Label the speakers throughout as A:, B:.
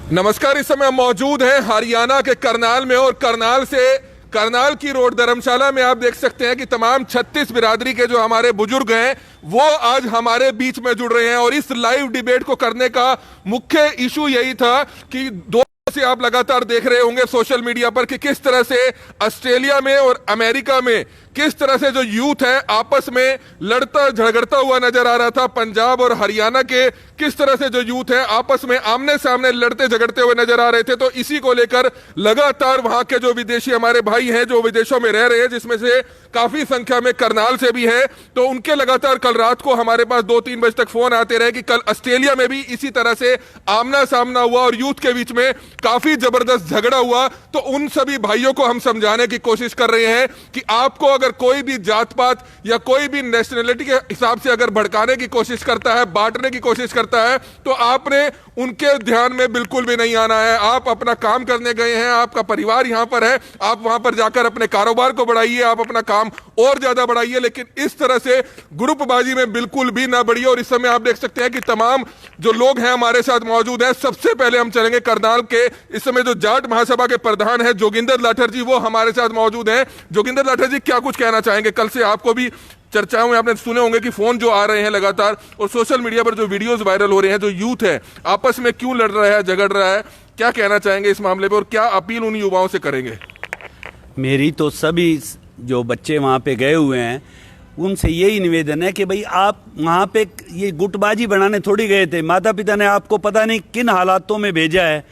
A: नमस्कार। इस समय हम मौजूद हैं हरियाणा के करनाल में और करनाल की रोड धर्मशाला में आप देख सकते हैं कि तमाम 36 बिरादरी के जो हमारे बुजुर्ग हैं वो आज हमारे बीच में जुड़ रहे हैं। और इस लाइव डिबेट को करने का मुख्य इशू यही था कि दो से आप लगातार देख रहे होंगे सोशल मीडिया पर कि किस तरह से ऑस्ट्रेलिया में और अमेरिका में किस तरह से जो यूथ है आपस में लड़ता झगड़ता हुआ नजर आ रहा था। पंजाब और हरियाणा के किस तरह से जो यूथ है आपस में आमने सामने लड़ते झगड़ते हुए नजर आ रहे थे। तो इसी को लेकर लगातार वहां के जो विदेशी हमारे भाई हैं जो विदेशों में रह रहे हैं, जिसमें से काफी संख्या में करनाल से भी है, तो उनके लगातार कल रात को हमारे पास 2-3 बजे तक फोन आते रहे कि कल ऑस्ट्रेलिया में भी इसी तरह से आमना सामना हुआ और यूथ के बीच में काफी जबरदस्त झगड़ा हुआ। तो उन सभी भाइयों को हम समझाने की कोशिश कर रहे हैं कि आपको अगर कोई भी जात पात या कोई भी नेशनलिटी के हिसाब से अगर भड़काने की कोशिश करता है, बांटने की कोशिश करता है, तो आपने उनके ध्यान में बिल्कुल भी नहीं आना है। आप अपना काम करने गए हैं, आपका परिवार यहां पर है, आप वहां पर जाकर अपने कारोबार को बढ़ाइए, आप अपना काम और ज्यादा बढ़ाइए, लेकिन इस तरह से ग्रुपबाजी में बिल्कुल भी ना बढ़िए। और इस समय आप देख सकते हैं कि तमाम जो लोग हैं हमारे साथ मौजूद हैं। सबसे पहले हम चलेंगे करनाल के इस समय जो जाट महासभा के प्रधान हैं जोगिंदर लाठर जी, वो हमारे साथ मौजूद हैं। जोगिंदर लाठर जी, क्या कुछ कहना चाहेंगे? कल से आपको भी चर्चाओं में आपने सुने होंगे कि फोन जो आ रहे हैं लगातार और सोशल मीडिया पर जो वीडियोस वायरल हो रहे हैं, जो यूथ है आपस में क्यों लड़ रहा है, झगड़ रहा है, क्या कहना चाहेंगे इस मामले पर और क्या अपील उन युवाओं से करेंगे?
B: मेरी तो सभी जो बच्चे वहाँ पे गए हुए हैं उनसे यही निवेदन है कि भाई आप वहाँ पे ये गुटबाजी बनाने थोड़ी गए थे। माता पिता ने आपको पता नहीं किन हालातों में भेजा है,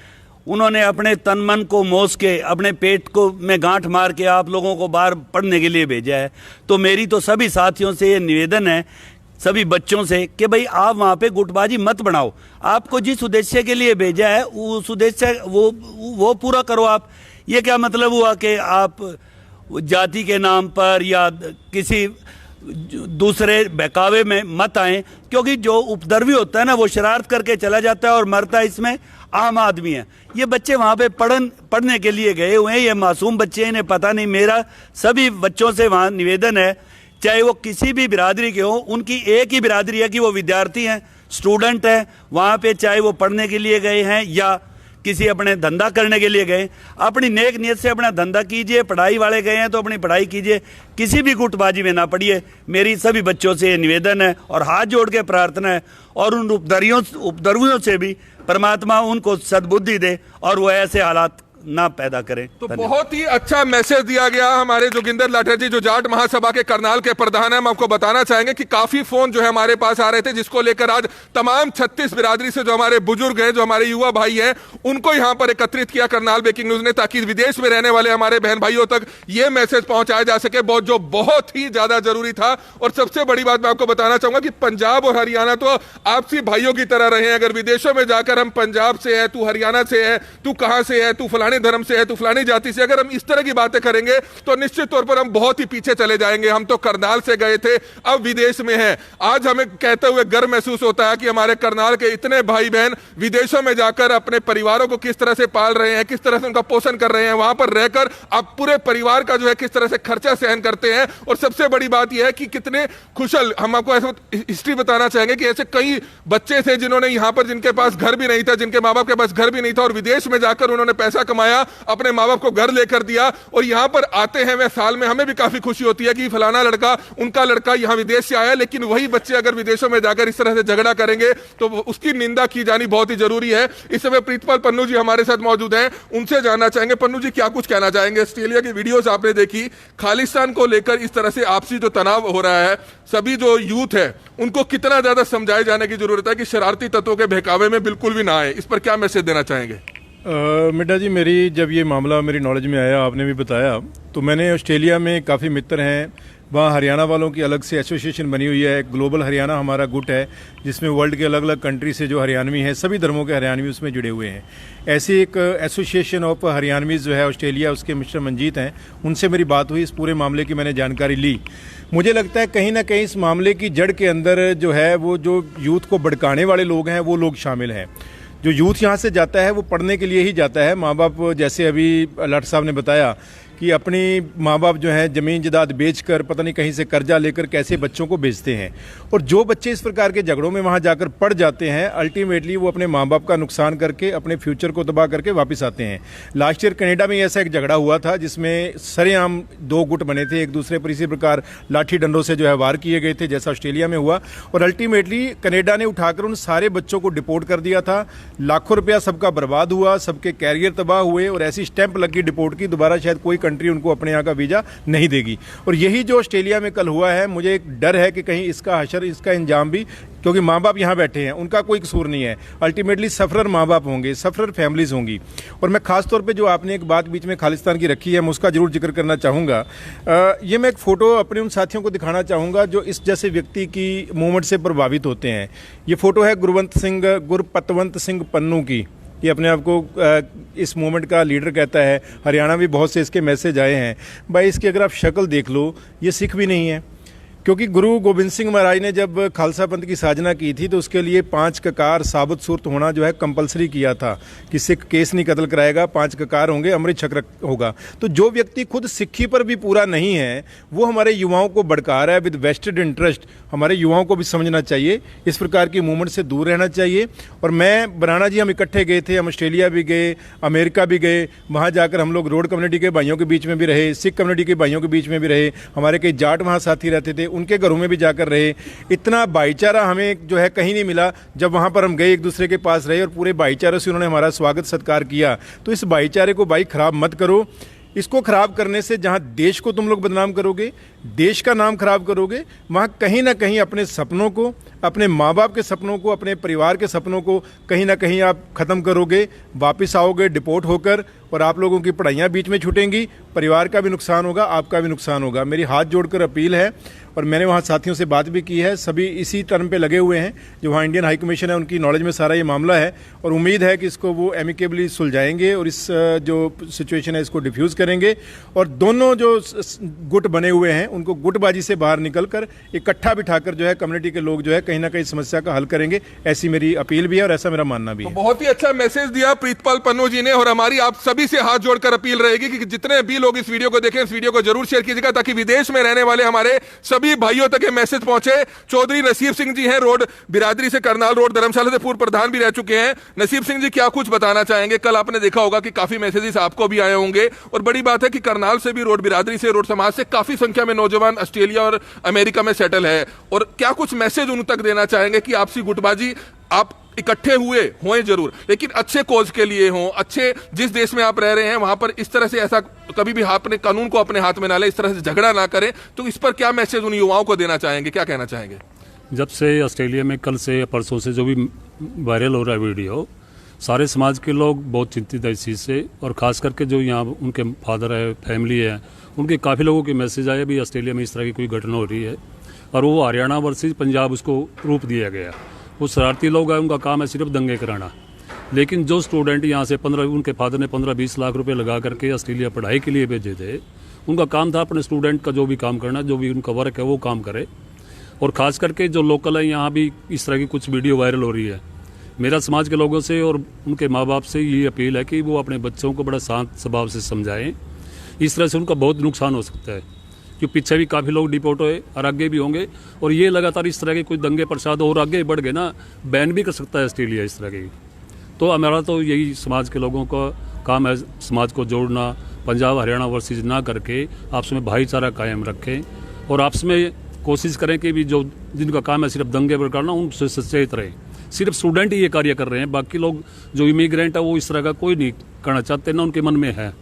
B: उन्होंने अपने तन मन को मोस के अपने पेट को में गांठ मार के आप लोगों को बाहर पढ़ने के लिए भेजा है। तो मेरी तो सभी साथियों से ये निवेदन है, सभी बच्चों से, कि भाई आप वहाँ पे गुटबाजी मत बनाओ। आपको जिस उद्देश्य के लिए भेजा है उस उद्देश्य वो पूरा करो। आप ये क्या मतलब हुआ कि आप जाति के नाम पर या किसी दूसरे बहकावे में मत आए, क्योंकि जो उपद्रवी होता है ना वो शरारत करके चला जाता है और मरता है इसमें आम आदमी है। ये बच्चे वहाँ पे पढ़ने के लिए गए हुए हैं, ये मासूम बच्चे, इन्हें पता नहीं। मेरा सभी बच्चों से वहाँ निवेदन है, चाहे वो किसी भी बिरादरी के हो, उनकी एक ही बिरादरी है कि वो विद्यार्थी हैं, स्टूडेंट हैं वहाँ पे, चाहे वो पढ़ने के लिए गए हैं या किसी अपने धंधा करने के लिए गए। अपनी नेक नियत से अपना धंधा कीजिए, पढ़ाई वाले गए हैं तो अपनी पढ़ाई कीजिए, किसी भी गुटबाजी में ना पड़िए। मेरी सभी बच्चों से ये निवेदन है और हाथ जोड़ के प्रार्थना है। और उन उपद्रवियों से भी परमात्मा उनको सद्बुद्धि दे और वो ऐसे हालात ना पैदा करें।
A: तो बहुत ही अच्छा मैसेज दिया गया हमारे जोगिंदर लाठर जी जो जाट महासभा के करनाल के प्रधान हैं। हम आपको बताना चाहेंगे कि काफी फोन जो है हमारे पास आ रहे थे, जिसको लेकर आज तमाम 36 बिरादरी से जो हमारे बुजुर्ग हैं, जो हमारे युवा भाई हैं, उनको यहां पर एकत्रित किया करनाल ब्रेकिंग न्यूज ने, ताकि विदेश में रहने वाले हमारे बहन भाइयों तक यह मैसेज पहुंचाया जा सके, बहुत ही ज्यादा जरूरी था। और सबसे बड़ी बात मैं आपको बताना चाहूंगा कि पंजाब और हरियाणा तो आपसी भाइयों की तरह रहे हैं। अगर विदेशों में जाकर हम पंजाब से है, तू हरियाणा से है, तू कहां से है, तू फलाने धर्म से है, तू फलानी जाति से, अगर हम इस तरह की बातें करेंगे तो निश्चित तौर पर हम बहुत ही पीछे चले जाएंगे। हम तो करनाल से गए थे, अब विदेश में हैं। आज हमें कहते हुए गर्व महसूस होता है कि हमारे करनाल के इतने भाई बहन विदेशों में जाकर अपने परिवारों को किस तरह से पाल रहे हैं, किस तरह से उनका पोषण कर रहे हैं, वहां पर रहकर आप पूरे परिवार का जो है किस तरह से खर्चा सहन करते हैं। और सबसे बड़ी बात यह है कि कितने कुशल, हम आपको ऐसा हिस्ट्री बताना चाहेंगे कि ऐसे कई बच्चे थे जिन्होंने यहां पर, जिनके पास घर भी नहीं था, जिनके माँ बाप के पास घर भी नहीं था, और विदेश में जाकर उन्होंने पैसा कमाया, अपने माँ बाप को घर लेकर दिया और यहां पर आते हैं वे साल में। हमें भी काफी खुशी होती है कि फलाना लड़का, उनका लड़का यहां विदेश से आया। लेकिन वही बच्चे अगर विदेशों में जाकर इस तरह से झगड़ा करेंगे तो उसकी निंदा की जानी बहुत ही जरूरी है। इस समय प्रीतपाल पन्नू जी हमारे साथ मौजूद हैं, उनसे जानना चाहेंगे। पन्नू जी, क्या कुछ कहना चाहेंगे? ऑस्ट्रेलिया की वीडियोस आपने देखी, खालिस्तान को लेकर इस तरह से आपसी जो तनाव हो रहा है, सभी जो यूथ है उनको कितना ज्यादा समझाए जाने की जरूरत है कि शरारती तत्वों के बहकावे में बिल्कुल भी ना आए, इस पर क्या मैसेज देना चाहेंगे?
C: मिड्डा जी, मेरी जब ये मामला मेरी नॉलेज में आया, आपने भी बताया, तो मैंने ऑस्ट्रेलिया में काफ़ी मित्र हैं, वहाँ हरियाणा वालों की अलग से एसोसिएशन बनी हुई है। ग्लोबल हरियाणा हमारा गुट है, जिसमें वर्ल्ड के अलग अलग कंट्री से जो हरियाणवी हैं, सभी धर्मों के हरियाणवी उसमें जुड़े हुए हैं। ऐसी एक एसोसिएशन ऑफ हरियाणवीज जो है ऑस्ट्रेलिया, उसके मिस्टर मंजीत हैं, उनसे मेरी बात हुई, इस पूरे मामले की मैंने जानकारी ली। मुझे लगता है कहीं ना कहीं इस मामले की जड़ के अंदर जो है वो जो यूथ को भड़काने वाले लोग हैं वो लोग शामिल हैं। जो यूथ यहाँ से जाता है वो पढ़ने के लिए ही जाता है। माँ बाप, जैसे अभी लाट साहब ने बताया कि अपनी माँ बाप जो हैं ज़मीन जायदाद बेचकर पता नहीं कहीं से कर्जा लेकर कैसे बच्चों को बेचते हैं, और जो बच्चे इस प्रकार के झगड़ों में वहाँ जाकर पड़ जाते हैं अल्टीमेटली वो अपने माँ बाप का नुकसान करके अपने फ्यूचर को तबाह करके वापस आते हैं। लास्ट ईयर कनाडा में ऐसा एक झगड़ा हुआ था जिसमें सरेआम 2 गुट बने थे एक दूसरे पर इसी प्रकार लाठी डंडों से जो है वार किए गए थे, जैसा ऑस्ट्रेलिया में हुआ, और अल्टीमेटली कनाडा ने उठाकर उन सारे बच्चों को डिपोर्ट कर दिया था। लाखों रुपया सबका बर्बाद हुआ, सबके कैरियर तबाह हुए और ऐसी स्टैंप लगी डिपोर्ट की, दोबारा शायद कोई कंट्री उनको अपने यहाँ का वीज़ा नहीं देगी। और यही जो ऑस्ट्रेलिया में कल हुआ है, मुझे एक डर है कि कहीं इसका हशर, इसका इंजाम भी, क्योंकि माँ बाप यहाँ बैठे हैं, उनका कोई कसूर नहीं है, अल्टीमेटली सफरर माँ बाप होंगे, सफरर फैमिलीज होंगी। और मैं खास तौर पे जो आपने एक बात बीच में खालिस्तान की रखी है, मैं उसका जरूर जिक्र करना चाहूँगा। ये मैं एक फ़ोटो अपने उन साथियों को दिखाना चाहूँगा जो इस जैसे व्यक्ति की मूवमेंट से प्रभावित होते हैं। ये फ़ोटो है गुरपतवंत सिंह पन्नू की। ये अपने आप को इस मूवमेंट का लीडर कहता है। हरियाणा में बहुत से इसके मैसेज आए हैं। भाई इसकी अगर आप शक्ल देख लो, ये सिख भी नहीं है, क्योंकि गुरु गोबिंद सिंह महाराज ने जब खालसा पंथ की साजना की थी तो उसके लिए 5 ककार साबुत सूरत होना जो है कंपलसरी किया था कि सिख केस नहीं कत्ल कराएगा, 5 ककार होंगे, अमृत छक्र होगा। तो जो व्यक्ति खुद सिक्खी पर भी पूरा नहीं है वो हमारे युवाओं को भड़का रहा है विद वेस्टेड इंटरेस्ट। हमारे युवाओं को भी समझना चाहिए, इस प्रकार की मूवमेंट से दूर रहना चाहिए। और मैं बराना जी, हम इकट्ठे गए थे, हम ऑस्ट्रेलिया भी गए, अमेरिका भी गए, वहाँ जाकर हम लोग रोड कम्युनिटी के भाइयों के बीच में भी रहे, सिख कम्युनिटी के भाइयों के बीच में भी रहे, हमारे कई जाट वहाँ साथी रहते थे, उनके घरों में भी जाकर रहे। इतना भाईचारा हमें जो है कहीं नहीं मिला। जब वहाँ पर हम गए, एक दूसरे के पास रहे और पूरे भाईचारे से उन्होंने हमारा स्वागत सत्कार किया। तो इस भाईचारे को भाई खराब मत करो। इसको खराब करने से जहाँ देश को तुम लोग बदनाम करोगे, देश का नाम खराब करोगे, वहाँ कहीं ना कहीं अपने सपनों को, अपने माँ बाप के सपनों को, अपने परिवार के सपनों को कहीं ना कहीं आप ख़त्म करोगे। वापस आओगे डिपोर्ट होकर और आप लोगों की पढ़ाइयाँ बीच में छूटेंगी, परिवार का भी नुकसान होगा, आपका भी नुकसान होगा। मेरी हाथ जोड़कर अपील है, और मैंने वहाँ साथियों से बात भी की है, सभी इसी टर्म पे लगे हुए हैं। जो वहाँ इंडियन हाई कमीशन है उनकी नॉलेज में सारा ये मामला है, और उम्मीद है कि इसको वो एमिकेबली सुलझाएंगे और इस जो सिचुएशन है इसको डिफ्यूज़ करेंगे। और दोनों जो गुट बने हुए हैं उनको गुटबाजी से बाहर निकलकर इकट्ठा बिठाकर जो है कम्युनिटी के लोग जो है कहीं ना कहीं समस्या का हल करेंगे। ऐसी मेरी अपील भी है और ऐसा मेरा मानना भी है।
A: बहुत ही अच्छा मैसेज दिया प्रीतपाल पन्नू जी ने, और हमारी आप सभी से हाथ जोड़कर अपील रहेगी कि जितने भी लोग इस वीडियो को देखें, इस वीडियो को जरूर शेयर कीजिएगा ताकि विदेश में रहने वाले हमारे सभी भाइयों तक ये मैसेज पहुंचे। चौधरी नसीब सिंह जी हैं, रोड बिरादरी से, करनाल रोड धर्मशाला से पूर्व प्रधान भी रह चुके हैं। नसीब सिंह जी, क्या कुछ बताना चाहेंगे? कल आपने देखा होगा कि काफी मैसेजेस आपको भी आए होंगे, और बड़ी बात है कि करनाल से भी, रोड बिरादरी से, रोड समाज से काफी संख्या में नौजवान ऑस्ट्रेलिया और अमेरिका में सेटल है। और क्या कुछ मैसेज उन तक देना चाहेंगे कि आपसी गुटबाजी, आप इकट्ठे हों जरूर, लेकिन अच्छे कोज के लिए हों, अच्छे, जिस देश में आप रह रहे हैं वहां पर इस तरह से ऐसा कभी भी अपने कानून को अपने हाथ में ना ले, इस तरह से झगड़ा ना करें। तो इस पर क्या मैसेज उन युवाओं को देना चाहेंगे, क्या कहना चाहेंगे?
D: जब से ऑस्ट्रेलिया में कल से या परसों से जो भी वायरल हो रहा है वीडियो, सारे समाज के लोग बहुत चिंतित है इस चीज़ से, और ख़ास करके जो यहाँ उनके फादर है, फैमिली है, उनके काफ़ी लोगों के मैसेज आए भी ऑस्ट्रेलिया में इस तरह की कोई घटना हो रही है, और वो हरियाणा वर्सेस पंजाब उसको रूप दिया गया। वो शरारती लोग हैं, उनका काम है सिर्फ दंगे कराना। लेकिन जो स्टूडेंट यहाँ से उनके फादर ने 15-20 लाख रुपए लगा करके ऑस्ट्रेलिया पढ़ाई के लिए भेजे थे, उनका काम था अपने स्टूडेंट का जो भी काम करना, जो भी उनका वर्क है वो काम करे। और ख़ास करके जो लोकल है, यहाँ भी इस तरह की कुछ वीडियो वायरल हो रही है। मेरा समाज के लोगों से और उनके माँ बाप से ये अपील है कि वो अपने बच्चों को बड़ा शांत स्वभाव से समझाएं। इस तरह से उनका बहुत नुकसान हो सकता है, क्योंकि पीछे भी काफ़ी लोग डिपोर्ट हुए और आगे भी होंगे, और ये लगातार इस तरह के कुछ दंगे प्रसाद और आगे बढ़ गए ना, बैन भी कर सकता है ऑस्ट्रेलिया इस तरह की। तो हमारा तो यही समाज के लोगों का काम है, समाज को जोड़ना, पंजाब हरियाणा वर्सेस ना करके आपस में भाईचारा कायम रखें, और आपस में कोशिश करें कि भी जो जिनका काम है सिर्फ दंगे पर करना, उनसे सचेत रहें। सिर्फ स्टूडेंट ही ये कार्य कर रहे हैं, बाकी लोग जो इमिग्रेंट है वो इस तरह का कोई नहीं करना चाहते, ना उनके मन में है।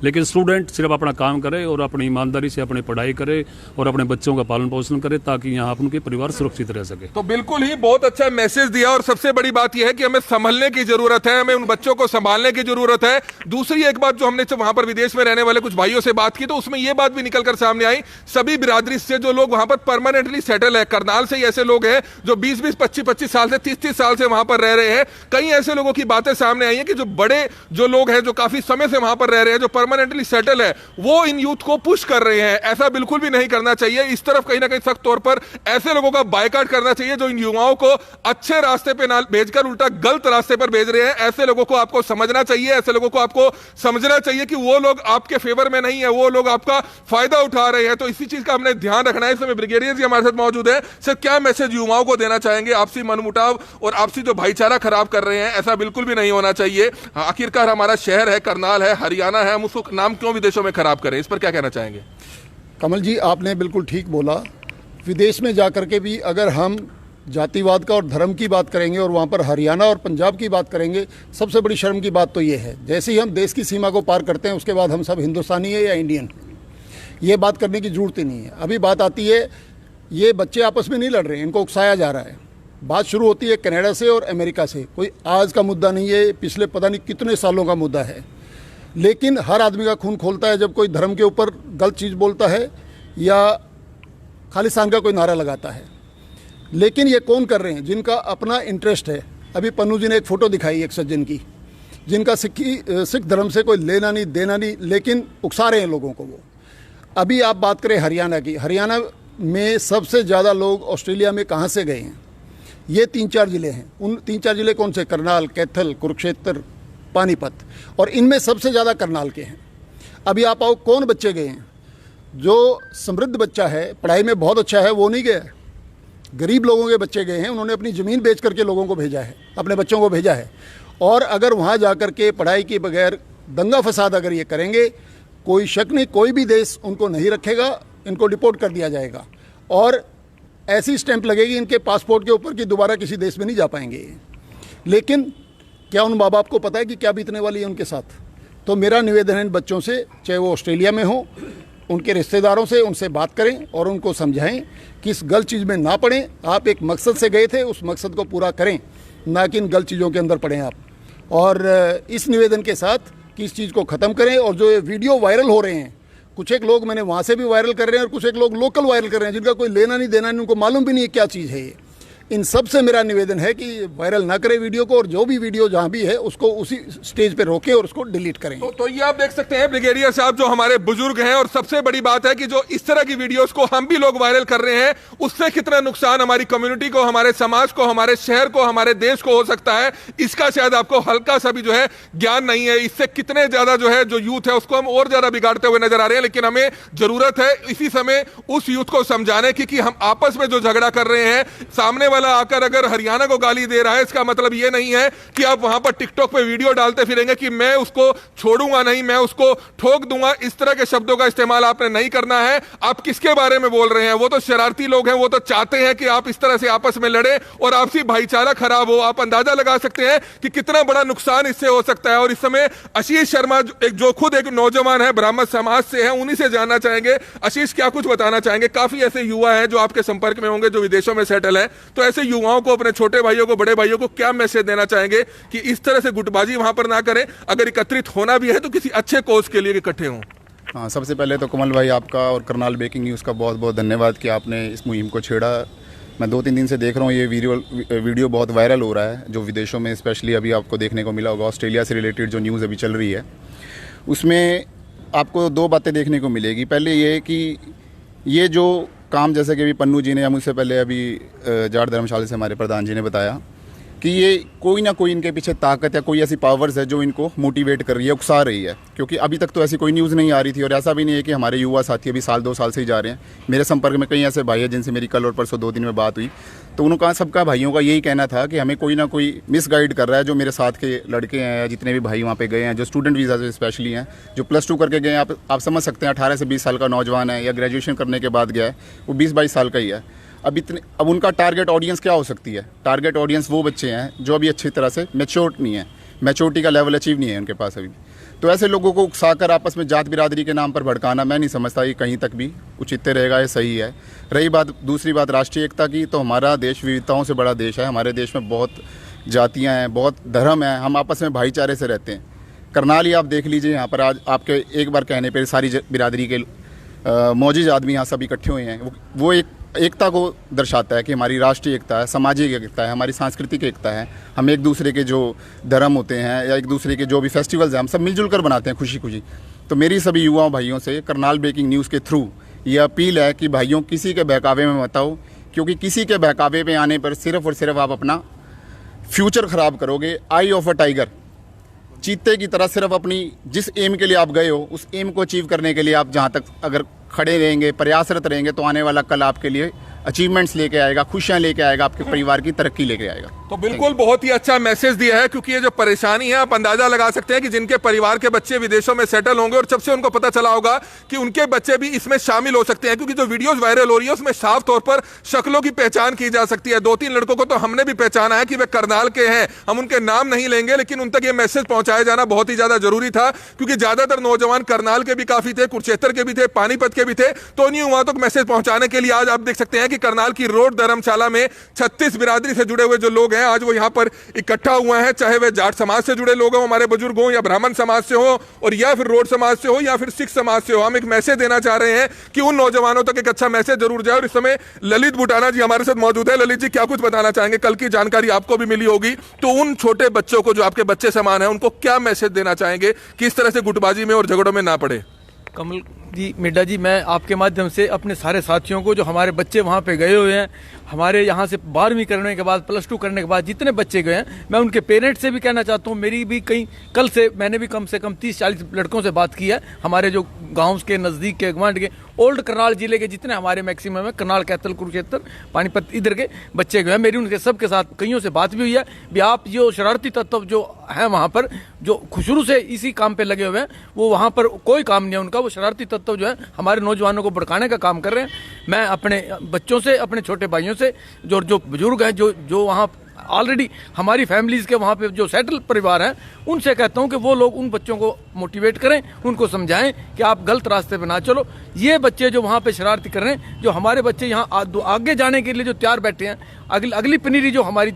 D: लेकिन स्टूडेंट सिर्फ अपना काम करे और अपनी ईमानदारी से अपनी पढ़ाई करे और अपने बच्चों का पालन पोषण करे, ताकि यहाँ उनके परिवार सुरक्षित रह सके।
A: तो बिल्कुल ही बहुत अच्छा मैसेज दिया, और सबसे बड़ी बात यह है कि हमें संभलने की जरूरत है, हमें उन बच्चों को संभालने की जरूरत है। दूसरी एक बात जो हमने वहां पर विदेश में रहने वाले कुछ भाइयों से बात की, तो उसमें यह बात भी निकलकर सामने आई, सभी बिरादरी से जो लोग वहां पर परमानेंटली सेटल है, करनाल से ही ऐसे लोग हैं जो 20-20, 25-25 साल से, 30-30 साल से वहां पर रह रहे हैं। कई ऐसे लोगों की बातें सामने आई है कि जो बड़े जो लोग हैं, जो काफी समय से वहां पर रह रहे हैं, जो परमानेंट परमानेंटली सेटल है वो इन यूथ को पुश कर रहे हैं। ऐसा बिल्कुल भी नहीं करना चाहिए। इस तरफ कहीं ना कहीं सख्त तौर पर ऐसे लोगों का बायकॉट करना चाहिए जो इन युवाओं को अच्छे रास्ते पे ना भेजकर उल्टा गलत रास्ते पर भेज रहे हैं। ऐसे लोगों को आपको समझना चाहिए, ऐसे लोगों को आपको समझना चाहिए कि वो लोग आपके फेवर में नहीं है, वो लोग आपका फायदा उठा रहे हैं। तो इसी चीज का हमने ध्यान रखना है। इस समय ब्रिगेडियर जी हमारे साथ मौजूद है। सर, क्या मैसेज युवाओं को देना चाहेंगे? आपसी मनमुटाव और आपसी जो भाईचारा खराब कर रहे हैं, ऐसा बिल्कुल भी नहीं होना चाहिए। आखिरकार हमारा शहर है, करनाल है, हरियाणा है, हम उसको नाम क्यों विदेशों में खराब करें? इस पर क्या कहना चाहेंगे?
E: कमल जी, आपने बिल्कुल ठीक बोला। विदेश में जाकर के भी अगर हम जातिवाद का और धर्म की बात करेंगे और वहाँ पर हरियाणा और पंजाब की बात करेंगे, सबसे बड़ी शर्म की बात तो ये है, जैसे ही हम देश की सीमा को पार करते हैं उसके बाद हम सब हिंदुस्तानी है या इंडियन, ये बात करने की ज़रूरत ही नहीं है। अभी बात आती है, ये बच्चे आपस में नहीं लड़ रहे हैं, इनको उकसाया जा रहा है। बात शुरू होती है कनाडा से और अमेरिका से। कोई आज का मुद्दा नहीं है, पिछले पता नहीं कितने सालों का मुद्दा है। लेकिन हर आदमी का खून खोलता है जब कोई धर्म के ऊपर गलत चीज़ बोलता है या खालिस्तान का कोई नारा लगाता है। लेकिन ये कौन कर रहे हैं? जिनका अपना इंटरेस्ट है। अभी पन्नू जी ने एक फ़ोटो दिखाई एक सज्जन की, जिनका सिख धर्म से कोई लेना नहीं देना नहीं, लेकिन उकसा रहे हैं लोगों को वो। अभी आप बात करें हरियाणा की, हरियाणा में सबसे ज़्यादा लोग ऑस्ट्रेलिया में कहाँ से गए हैं? ये 3-4 ज़िले हैं। उन 3-4 ज़िले कौन से? करनाल, कैथल, कुरुक्षेत्र, पानीपत, और इनमें सबसे ज़्यादा करनाल के हैं। अभी आप आओ, कौन बच्चे गए हैं? जो समृद्ध बच्चा है, पढ़ाई में बहुत अच्छा है, वो नहीं गया है। गरीब लोगों के बच्चे गए हैं, उन्होंने अपनी ज़मीन बेच करके लोगों को भेजा है, अपने बच्चों को भेजा है। और अगर वहाँ जा कर के पढ़ाई के बगैर दंगा फसाद अगर ये करेंगे, कोई शक नहीं, कोई भी देश उनको नहीं रखेगा, इनको डिपोर्ट कर दिया जाएगा और ऐसी स्टैंप लगेगी इनके पासपोर्ट के ऊपर कि दोबारा किसी देश में नहीं जा पाएंगे। लेकिन क्या उन माँ बाप को पता है कि क्या बीतने वाली है उनके साथ? तो मेरा निवेदन है इन बच्चों से, चाहे वो ऑस्ट्रेलिया में हो, उनके रिश्तेदारों से उनसे बात करें और उनको समझाएं कि इस गलत चीज़ में ना पड़ें। आप एक मकसद से गए थे, उस मकसद को पूरा करें, ना कि इन गलत चीज़ों के अंदर पड़ें आप। और इस निवेदन के साथ कि इस चीज़ को ख़त्म करें। और जो ये वीडियो वायरल हो रहे हैं, कुछ एक लोग मैंने वहाँ से भी वायरल कर रहे हैं और कुछ एक लोग लोकल वायरल कर रहे हैं, जिनका कोई लेना नहीं देना नहीं, उनको मालूम भी नहीं है क्या चीज़ है ये। इन सब से मेरा निवेदन है कि वायरल ना करें वीडियो को, और जो भी वीडियो जहां भी है उसको उसी स्टेज पे रोकें और उसको डिलीट करें।
A: तो ये आप देख सकते हैं ब्रिगेडियर साहब जो हमारे बुजुर्ग हैं, और सबसे बड़ी बात है कि जो इस तरह की वीडियोस को हम भी लोग वायरल कर रहे हैं, उससे कितना नुकसान हमारी कम्युनिटी को, हमारे समाज को, हमारे शहर को, हमारे देश को हो सकता है, इसका शायद आपको हल्का सा भी जो है ज्ञान नहीं है। इससे कितने ज्यादा जो है जो यूथ है उसको हम और ज्यादा बिगाड़ते हुए नजर आ रहे हैं। लेकिन हमें जरूरत है इसी समय उस यूथ को समझाने की कि हम आपस में जो झगड़ा कर रहे हैं, सामने वाला आकर अगर हरियाणा को गाली दे रहा है, इसका मतलब यह नहीं है कि आप वहां पर टिकटॉक पे वीडियो डालते फिरेंगे कि मैं उसको छोड़ूंगा नहीं, मैं उसको ठोक दूंगा। इस तरह के शब्दों का इस्तेमाल आपने नहीं करना है। आप किसके बारे में बोल रहे हैं? वो तो शरारती लोग हैं, वो तो चाहते हैं कि आप इस तरह से आपस में लड़े और आपसी भाईचारा खराब हो। आप अंदाजा लगा सकते हैं कि कितना बड़ा नुकसान इससे हो सकता है। और इस समय आशीष शर्मा जो खुद एक नौजवान है, ब्राह्मण समाज से है, उन्हीं से जानना चाहेंगे। आशीष, क्या कुछ बताना चाहेंगे? काफी ऐसे युवा हैं जो आपके संपर्क में होंगे, जो विदेशों में सेटल है, तो ऐसे युवाओं को, अपने छोटे भाइयों को, बड़े भाइयों को क्या मैसेज देना चाहेंगे कि इस तरह से गुटबाजी वहां पर ना करें? अगर एकत्रित होना भी है तो किसी अच्छे कोज के लिए इकट्ठे हों।
F: हाँ, सबसे पहले तो कमल भाई आपका और करनाल ब्रेकिंग न्यूज़ का बहुत बहुत धन्यवाद कि आपने इस मुहिम को छेड़ा। मैं 2-3 दिन से देख रहा हूँ ये वीडियो बहुत वायरल हो रहा है, जो विदेशों में स्पेशली अभी आपको देखने को मिला होगा। ऑस्ट्रेलिया से रिलेटेड जो न्यूज़ अभी चल रही है, उसमें आपको 2 बातें देखने को मिलेगी। पहले ये कि ये जो काम, जैसे कि अभी पन्नू जी ने या मुझसे पहले अभी जाट धर्मशाला से हमारे प्रधान जी ने बताया कि ये कोई ना कोई इनके पीछे ताकत या कोई ऐसी पावर्स है जो इनको मोटिवेट कर रही है, उकसा रही है। क्योंकि अभी तक तो ऐसी कोई न्यूज़ नहीं आ रही थी, और ऐसा भी नहीं है कि हमारे युवा साथी अभी 1-2 साल से ही जा रहे हैं। मेरे संपर्क में कई ऐसे भाई हैं जिनसे मेरी कल और परसों 2 दिन में बात हुई, तो उनका सबका भाइयों का यही कहना था कि हमें कोई ना कोई मिसगाइड कर रहा है। जो मेरे साथ के लड़के हैं या जितने भी भाई वहाँ पे गए हैं, जो स्टूडेंट वीज़ा से स्पेशली हैं, जो +2 करके गए हैं, आप समझ सकते हैं 18 से 20 साल का नौजवान है, या ग्रेजुएशन करने के बाद गया है, वो 20-22 साल का ही है। अब उनका टारगेट ऑडियंस क्या हो सकती है? टारगेट ऑडियंस वो बच्चे हैं जो अभी अच्छी तरह से मैच्योर नहीं है, मैच्योरिटी का लेवल अचीव नहीं है उनके पास अभी। तो ऐसे लोगों को उकसाकर आपस में जात बिरादरी के नाम पर भड़काना, मैं नहीं समझता ये कहीं तक भी उचित रहेगा, ये सही है। रही बात, दूसरी बात राष्ट्रीय एकता की, तो हमारा देश विविधताओं से बड़ा देश है। हमारे देश में बहुत जातियाँ हैं, बहुत धर्म हैं, हम आपस में भाईचारे से रहते हैं। करनाल ही आप देख लीजिए, यहाँ पर आज आपके एक बार कहने पर सारी बिरादरी के मौजूद आदमी यहाँ सब इकट्ठे हुए हैं। वो एक एकता को दर्शाता है कि हमारी राष्ट्रीय एकता है, सामाजिक एकता है, हमारी सांस्कृतिक एकता है। हम एक दूसरे के जो धर्म होते हैं या एक दूसरे के जो भी फेस्टिवल्स हैं, हम सब मिलजुल कर बनाते हैं खुशी खुशी। तो मेरी सभी युवा भाइयों से करनाल ब्रेकिंग न्यूज़ के थ्रू ये अपील है कि भाइयों किसी के बहकावे में मत आओ, क्योंकि किसी के बहकावे पे आने पर सिर्फ और सिर्फ आप अपना फ्यूचर ख़राब करोगे। आई ऑफ अ टाइगर, चीते की तरह सिर्फ अपनी जिस एम के लिए आप गए हो उस एम को अचीव करने के लिए आप जहाँ तक अगर खड़े रहेंगे, प्रयासरत रहेंगे, तो आने वाला कल आपके लिए अचीवमेंट्स लेके आएगा, खुशियां लेके आएगा, आपके परिवार की तरक्की लेके आएगा।
A: तो बिल्कुल बहुत ही अच्छा मैसेज दिया है, क्योंकि ये जो परेशानी है आप अंदाजा लगा सकते हैं कि जिनके परिवार के बच्चे विदेशों में सेटल होंगे और जब से उनको पता चला होगा कि उनके बच्चे भी इसमें शामिल हो सकते हैं, क्योंकि जो वीडियोस वायरल हो रही है उसमें साफ तौर पर शक्लों की पहचान की जा सकती है। 2-3 लड़कों को तो हमने भी पहचाना है कि वे करनाल के हैं, हम उनके नाम नहीं लेंगे, लेकिन उन तक ये मैसेज पहुंचाया जाना बहुत ही ज्यादा जरूरी था, क्योंकि ज्यादातर नौजवान करनाल के भी काफी थे, कुरुक्षेत्र के भी थे, पानीपत के भी थे। तो उन्हीं वहां तक मैसेज पहुंचाने के लिए आज आप देख सकते हैं कि करनाल की रोड धर्मशाला में 36 बिरादरी से जुड़े हुए जो लोग हैं आज वो यहां पर इकट्ठा हुए हैं, चाहे वे जाट समाज से जुड़े लोग हों, हमारे बुजुर्ग हों, या ब्राह्मण समाज से हो, और या फिर रोड समाज से हो, या फिर सिख समाज से हो। हम एक मैसेज देना चाह रहे हैं कि उन नौजवानों तक एक अच्छा मैसेज जरूर जाए। और इस समय ललित बुटाना जी हमारे साथ मौजूद है। ललित जी, क्या कुछ बताना चाहेंगे? कल की जानकारी आपको भी मिली होगी, तो उन छोटे बच्चों को जो आपके बच्चे समान है उनको क्या मैसेज देना चाहेंगे, किस तरह से गुटबाजी में और झगड़ों में ना पड़े?
G: कमल जी, मिड्डा जी, मैं आपके माध्यम से अपने सारे साथियों को, जो हमारे बच्चे वहाँ पे गए हुए हैं, हमारे यहाँ से 12वीं करने के बाद, +2 करने के बाद जितने बच्चे गए हैं, मैं उनके पेरेंट्स से भी कहना चाहता हूँ। मेरी भी कल से मैंने भी कम से कम 30-40 लड़कों से बात की है, हमारे जो गाँव के नज़दीक के गवांड के ओल्ड करनाल जिले के जितने हमारे मैक्सिमम है, करनाल, कैथल, कुरुक्षेत्र, पानीपत, इधर के बच्चे गए हैं। मेरी उनके सबके साथ कईयों से बात भी हुई है भी आप जो शरारती तत्व जो है वहाँ पर, जो शुरू से इसी काम पे लगे हुए हैं, वो वहाँ पर कोई काम नहीं है उनका, वो शरारती तत्व जो है हमारे नौजवानों को भड़काने का काम कर रहे हैं। मैं अपने बच्चों से, अपने छोटे भाइयों से, जो बुजुर्ग हैं, जो वहाँ ऑलरेडी हमारी फैमिलीज़ के वहाँ पे जो सेटल परिवार हैं, उनसे कहता हूँ कि वो लोग उन बच्चों को मोटिवेट करें, उनको समझाएं कि आप गलत रास्ते पे ना चलो। ये बच्चे जो वहाँ पे शरारती कर रहे हैं, जो हमारे बच्चे यहाँ आगे जाने के लिए जो तैयार बैठे हैं, अगली पनीरी जो हमारी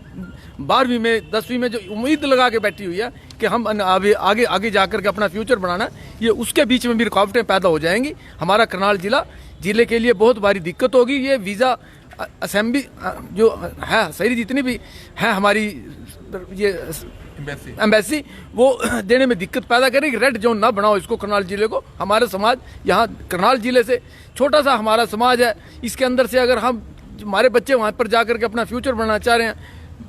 G: 12वीं में 10वीं में जो उम्मीद लगा के बैठी हुई है कि हम आगे जाकर के अपना फ्यूचर बनाना है, ये उसके बीच में भी रुकावटें पैदा हो जाएंगी। हमारा करनाल जिले के लिए बहुत भारी दिक्कत होगी। ये वीज़ा असेंबली जो है, शहरी जितनी भी है हमारी ये एम्बेसी, वो देने में दिक्कत पैदा करेगी। रेड जोन ना बनाओ इसको करनाल जिले को। हमारा समाज यहाँ करनाल जिले से छोटा सा हमारा समाज है, इसके अंदर से अगर हमारे बच्चे वहाँ पर जाकर के अपना फ्यूचर बनाना चाह रहे हैं,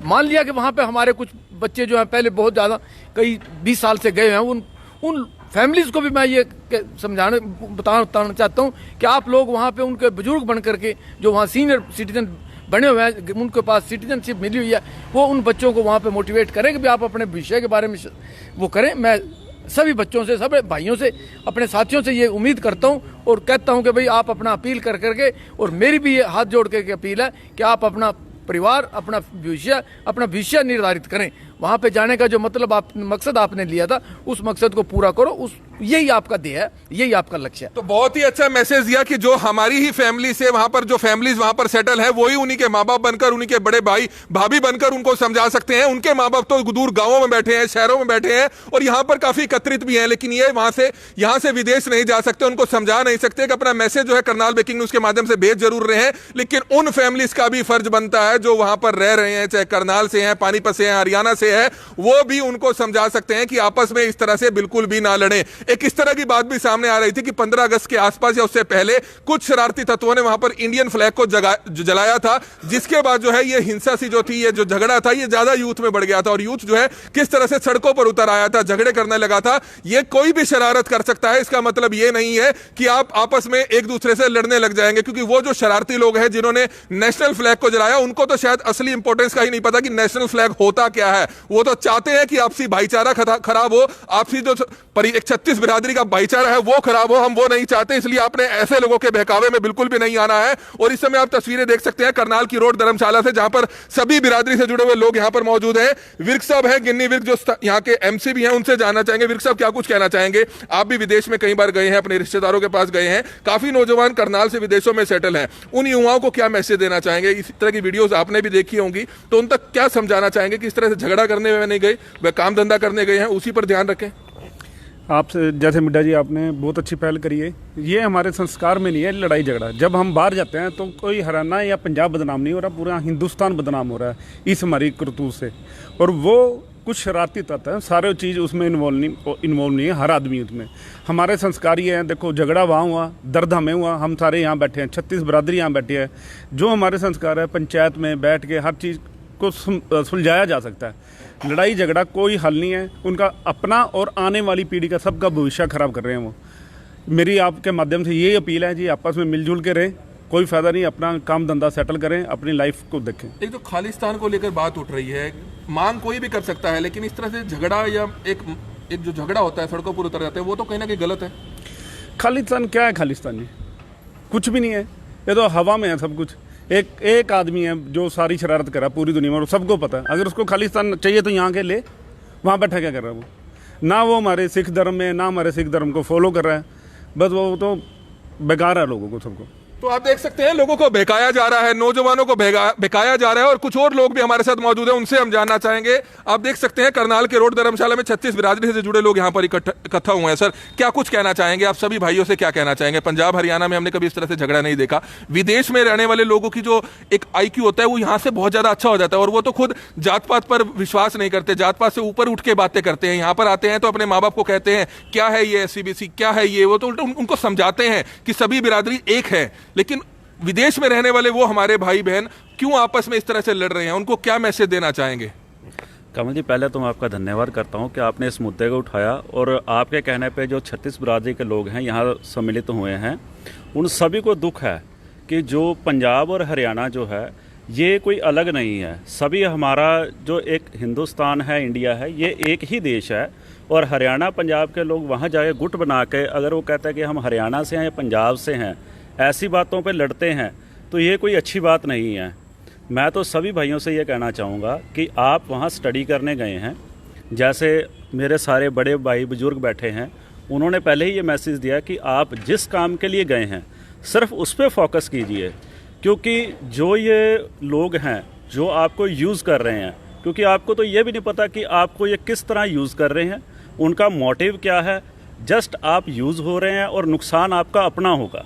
G: मान लिया कि वहाँ पे हमारे कुछ बच्चे जो हैं पहले बहुत ज़्यादा कई 20 साल से गए हैं, उन फैमिलीज़ को भी मैं ये बताना चाहता हूँ कि आप लोग वहाँ पे उनके बुजुर्ग बन करके जो वहाँ सीनियर सिटीजन बने हुए हैं, उनके पास सिटीजनशिप मिली हुई है, वो उन बच्चों को वहाँ पे मोटिवेट करें कि भी आप अपने विषय के बारे में वो करें। मैं सभी बच्चों से, सब भाइयों से, अपने साथियों से ये उम्मीद करता हूँ और कहता हूँ कि भाई आप अपना अपील करके, और मेरी भी ये हाथ जोड़ के अपील है कि आप अपना परिवार, अपना भविष्य निर्धारित करें। वहाँ पे जाने का जो मकसद आपने लिया था, उस मकसद को पूरा करो, यही आपका ध्येय है, यही आपका लक्ष्य है।
A: तो बहुत ही अच्छा मैसेज दिया कि जो हमारी ही फैमिली से वहां पर जो फैमिलीज वहां पर सेटल है, वही उन्हीं के माँ बाप बनकर, उन्हीं के बड़े भाई भाभी बनकर उनको समझा सकते हैं। उनके माँ बाप तो दूर गांवों में बैठे हैं, शहरों में बैठे हैं, और यहाँ पर काफी एकत्रित भी हैं, लेकिन ये यहाँ से विदेश नहीं जा सकते, उनको समझा नहीं सकते कि अपना मैसेज जो है करनाल ब्रेकिंग न्यूज के माध्यम से भेज जरूर रहे हैं, लेकिन उन फैमिलीज का भी फर्ज बनता है जो वहां पर रह रहे हैं, चाहे करनाल से हैं, पानीपत से हैं, हरियाणा से है, वो भी उनको समझा सकते हैं कि आपस में इस तरह से बिल्कुल भी ना लड़ें। एक इस तरह की बात भी सामने आ रही थी कि 15 अगस्त के आसपास या उससे पहले कुछ शरारती तत्वों ने वहां पर इंडियन फ्लैग को जलाया था, जिसके बाद जो है ये हिंसा सी जो थी, ये जो झगड़ा था, ये ज्यादा यूथ में बढ़ गया था, और यूथ जो है किस तरह से सड़कों पर उतर आया था, झगड़े करने लगा था। ये कोई भी शरारत कर सकता है, इसका मतलब ये नहीं है कि आप आपस में एक दूसरे से लड़ने लग जाएंगे, क्योंकि वो जो शरारती लोग हैं जिन्होंने नेशनल फ्लैग को जलाया, उनको तो शायद असली इंपॉर्टेंस का ही नहीं पता कि नेशनल फ्लैग होता क्या है। वो तो चाहते हैं कि आपसी भाईचारा खराब हो, आपसी जो एक 36 बिरादरी का भाईचारा है वो खराब हो, हम वो नहीं चाहते, इसलिए आपने ऐसे लोगों के बहकावे में बिल्कुल भी नहीं आना है। और इस समय आप तस्वीरें देख सकते हैं करनाल की रोड धर्मशाला से, जहां पर सभी बिरादरी से जुड़े हुए लोग यहां पर मौजूद हैं। विर्क साहब हैं, गिन्नी विर्क, जो यहाँ के एमसी भी हैं, उनसे जानना चाहेंगे। विर्क साहब, क्या कुछ कहना चाहेंगे? आप भी विदेश में कई बार गए हैं, अपने रिश्तेदारों के पास गए हैं, काफी नौजवान करनाल से विदेशों में सेटल हैं, उन युवाओं को क्या मैसेज देना चाहेंगे? इस तरह की वीडियोस आपने भी देखी होंगी, तो उन तक क्या समझाना चाहेंगे कि इस तरह से झगड़ा करने में नहीं गए, वह काम धंधा करने गए हैं, उसी पर ध्यान रखें।
H: आप जैसे मिड्डा जी, आपने बहुत अच्छी पहल करी है। ये हमारे संस्कार में नहीं है लड़ाई झगड़ा। जब हम बाहर जाते हैं तो कोई हरियाणा या पंजाब बदनाम नहीं हो रहा, पूरा हिंदुस्तान बदनाम हो रहा है इस हमारी करतूत से। और वो कुछ शरारती तत्व हैं, सारे चीज़ उसमें इन्वॉल्व नहीं है, हर आदमी उसमें। हमारे संस्कार ये हैं, देखो झगड़ा वहाँ हुआ, दर्द हमें हुआ, हम सारे यहाँ बैठे हैं, 36 बिरादरी यहाँ बैठी है। जो हमारे संस्कार है, पंचायत में बैठ के हर चीज़ को सुलझाया जा सकता है। लड़ाई झगड़ा कोई हल नहीं है, उनका अपना और आने वाली पीढ़ी का सबका भविष्य खराब कर रहे हैं वो। मेरी आपके माध्यम से ये अपील है जी, आपस में मिलजुल के रहें, कोई फायदा नहीं, अपना काम धंधा सेटल करें, अपनी लाइफ को देखें।
A: एक तो खालिस्तान को लेकर बात उठ रही है, मांग कोई भी कर सकता है, लेकिन इस तरह से झगड़ा या एक जो झगड़ा होता है, सड़कों पर उतर जाते हैं, वो तो कहीं ना कहीं गलत है।
H: खालिस्तान क्या है? खालिस्तान जी कुछ भी नहीं है, ये तो हवा में है सब कुछ। एक आदमी है जो सारी शरारत कर रहा है पूरी दुनिया में, सबको पता है। अगर उसको खालिस्तान चाहिए तो यहाँ के ले, वहाँ बैठा क्या कर रहा है वो? ना वो हमारे सिख धर्म में, ना हमारे सिख धर्म को फॉलो कर रहा है, बस वो तो बेकार है लोगों को, सबको।
A: तो आप देख सकते हैं लोगों को बहकाया जा रहा है, नौजवानों को बहकाया जा रहा है, और कुछ और लोग भी हमारे साथ मौजूद हैं, उनसे हम जानना चाहेंगे। आप देख सकते हैं करनाल के रोड धर्मशाला में 36 बिरादरी से जुड़े लोग यहाँ पर इकट्ठा हुए हैं। सर, क्या कुछ कहना चाहेंगे आप सभी भाइयों से, क्या कहना चाहेंगे? पंजाब हरियाणा में हमने कभी इस तरह से झगड़ा नहीं देखा। विदेश में रहने वाले लोगों की जो एक IQ होता है वो यहाँ से बहुत ज्यादा अच्छा हो जाता है, और वो तो खुद जात पात पर विश्वास नहीं करते, जात पात से ऊपर उठ के बातें करते हैं। यहाँ पर आते हैं तो अपने माँ बाप को कहते हैं क्या है ये SCBC, क्या है ये, वो तो उनको समझाते हैं कि सभी बिरादरी एक है। लेकिन विदेश में रहने वाले वो हमारे भाई बहन क्यों आपस में इस तरह से लड़ रहे हैं, उनको क्या मैसेज देना चाहेंगे?
B: कमल जी, पहले तो मैं आपका धन्यवाद करता हूं कि आपने इस मुद्दे को उठाया, और आपके कहने पे जो 36 बिरादरी के लोग हैं यहाँ सम्मिलित हुए हैं, उन सभी को दुख है कि जो पंजाब और हरियाणा जो है ये कोई अलग नहीं है। सभी हमारा जो एक हिंदुस्तान है, इंडिया है, ये एक ही देश है। और हरियाणा पंजाब के लोग वहाँ जाके गुट बना के अगर वो कहते हैं कि हम हरियाणा से हैं या पंजाब से हैं, ऐसी बातों पे लड़ते हैं, तो ये कोई अच्छी बात नहीं है। मैं तो सभी भाइयों से ये कहना चाहूँगा कि आप वहाँ स्टडी करने गए हैं, जैसे मेरे सारे बड़े भाई बुजुर्ग बैठे हैं, उन्होंने पहले ही ये मैसेज दिया कि आप जिस काम के लिए गए हैं सिर्फ उस पर फोकस कीजिए, क्योंकि जो ये लोग हैं जो आपको यूज़ कर रहे हैं, क्योंकि आपको तो ये भी नहीं पता कि आपको ये किस तरह यूज़ कर रहे हैं, उनका मोटिव क्या है। जस्ट आप यूज़ हो रहे हैं और नुकसान आपका अपना होगा।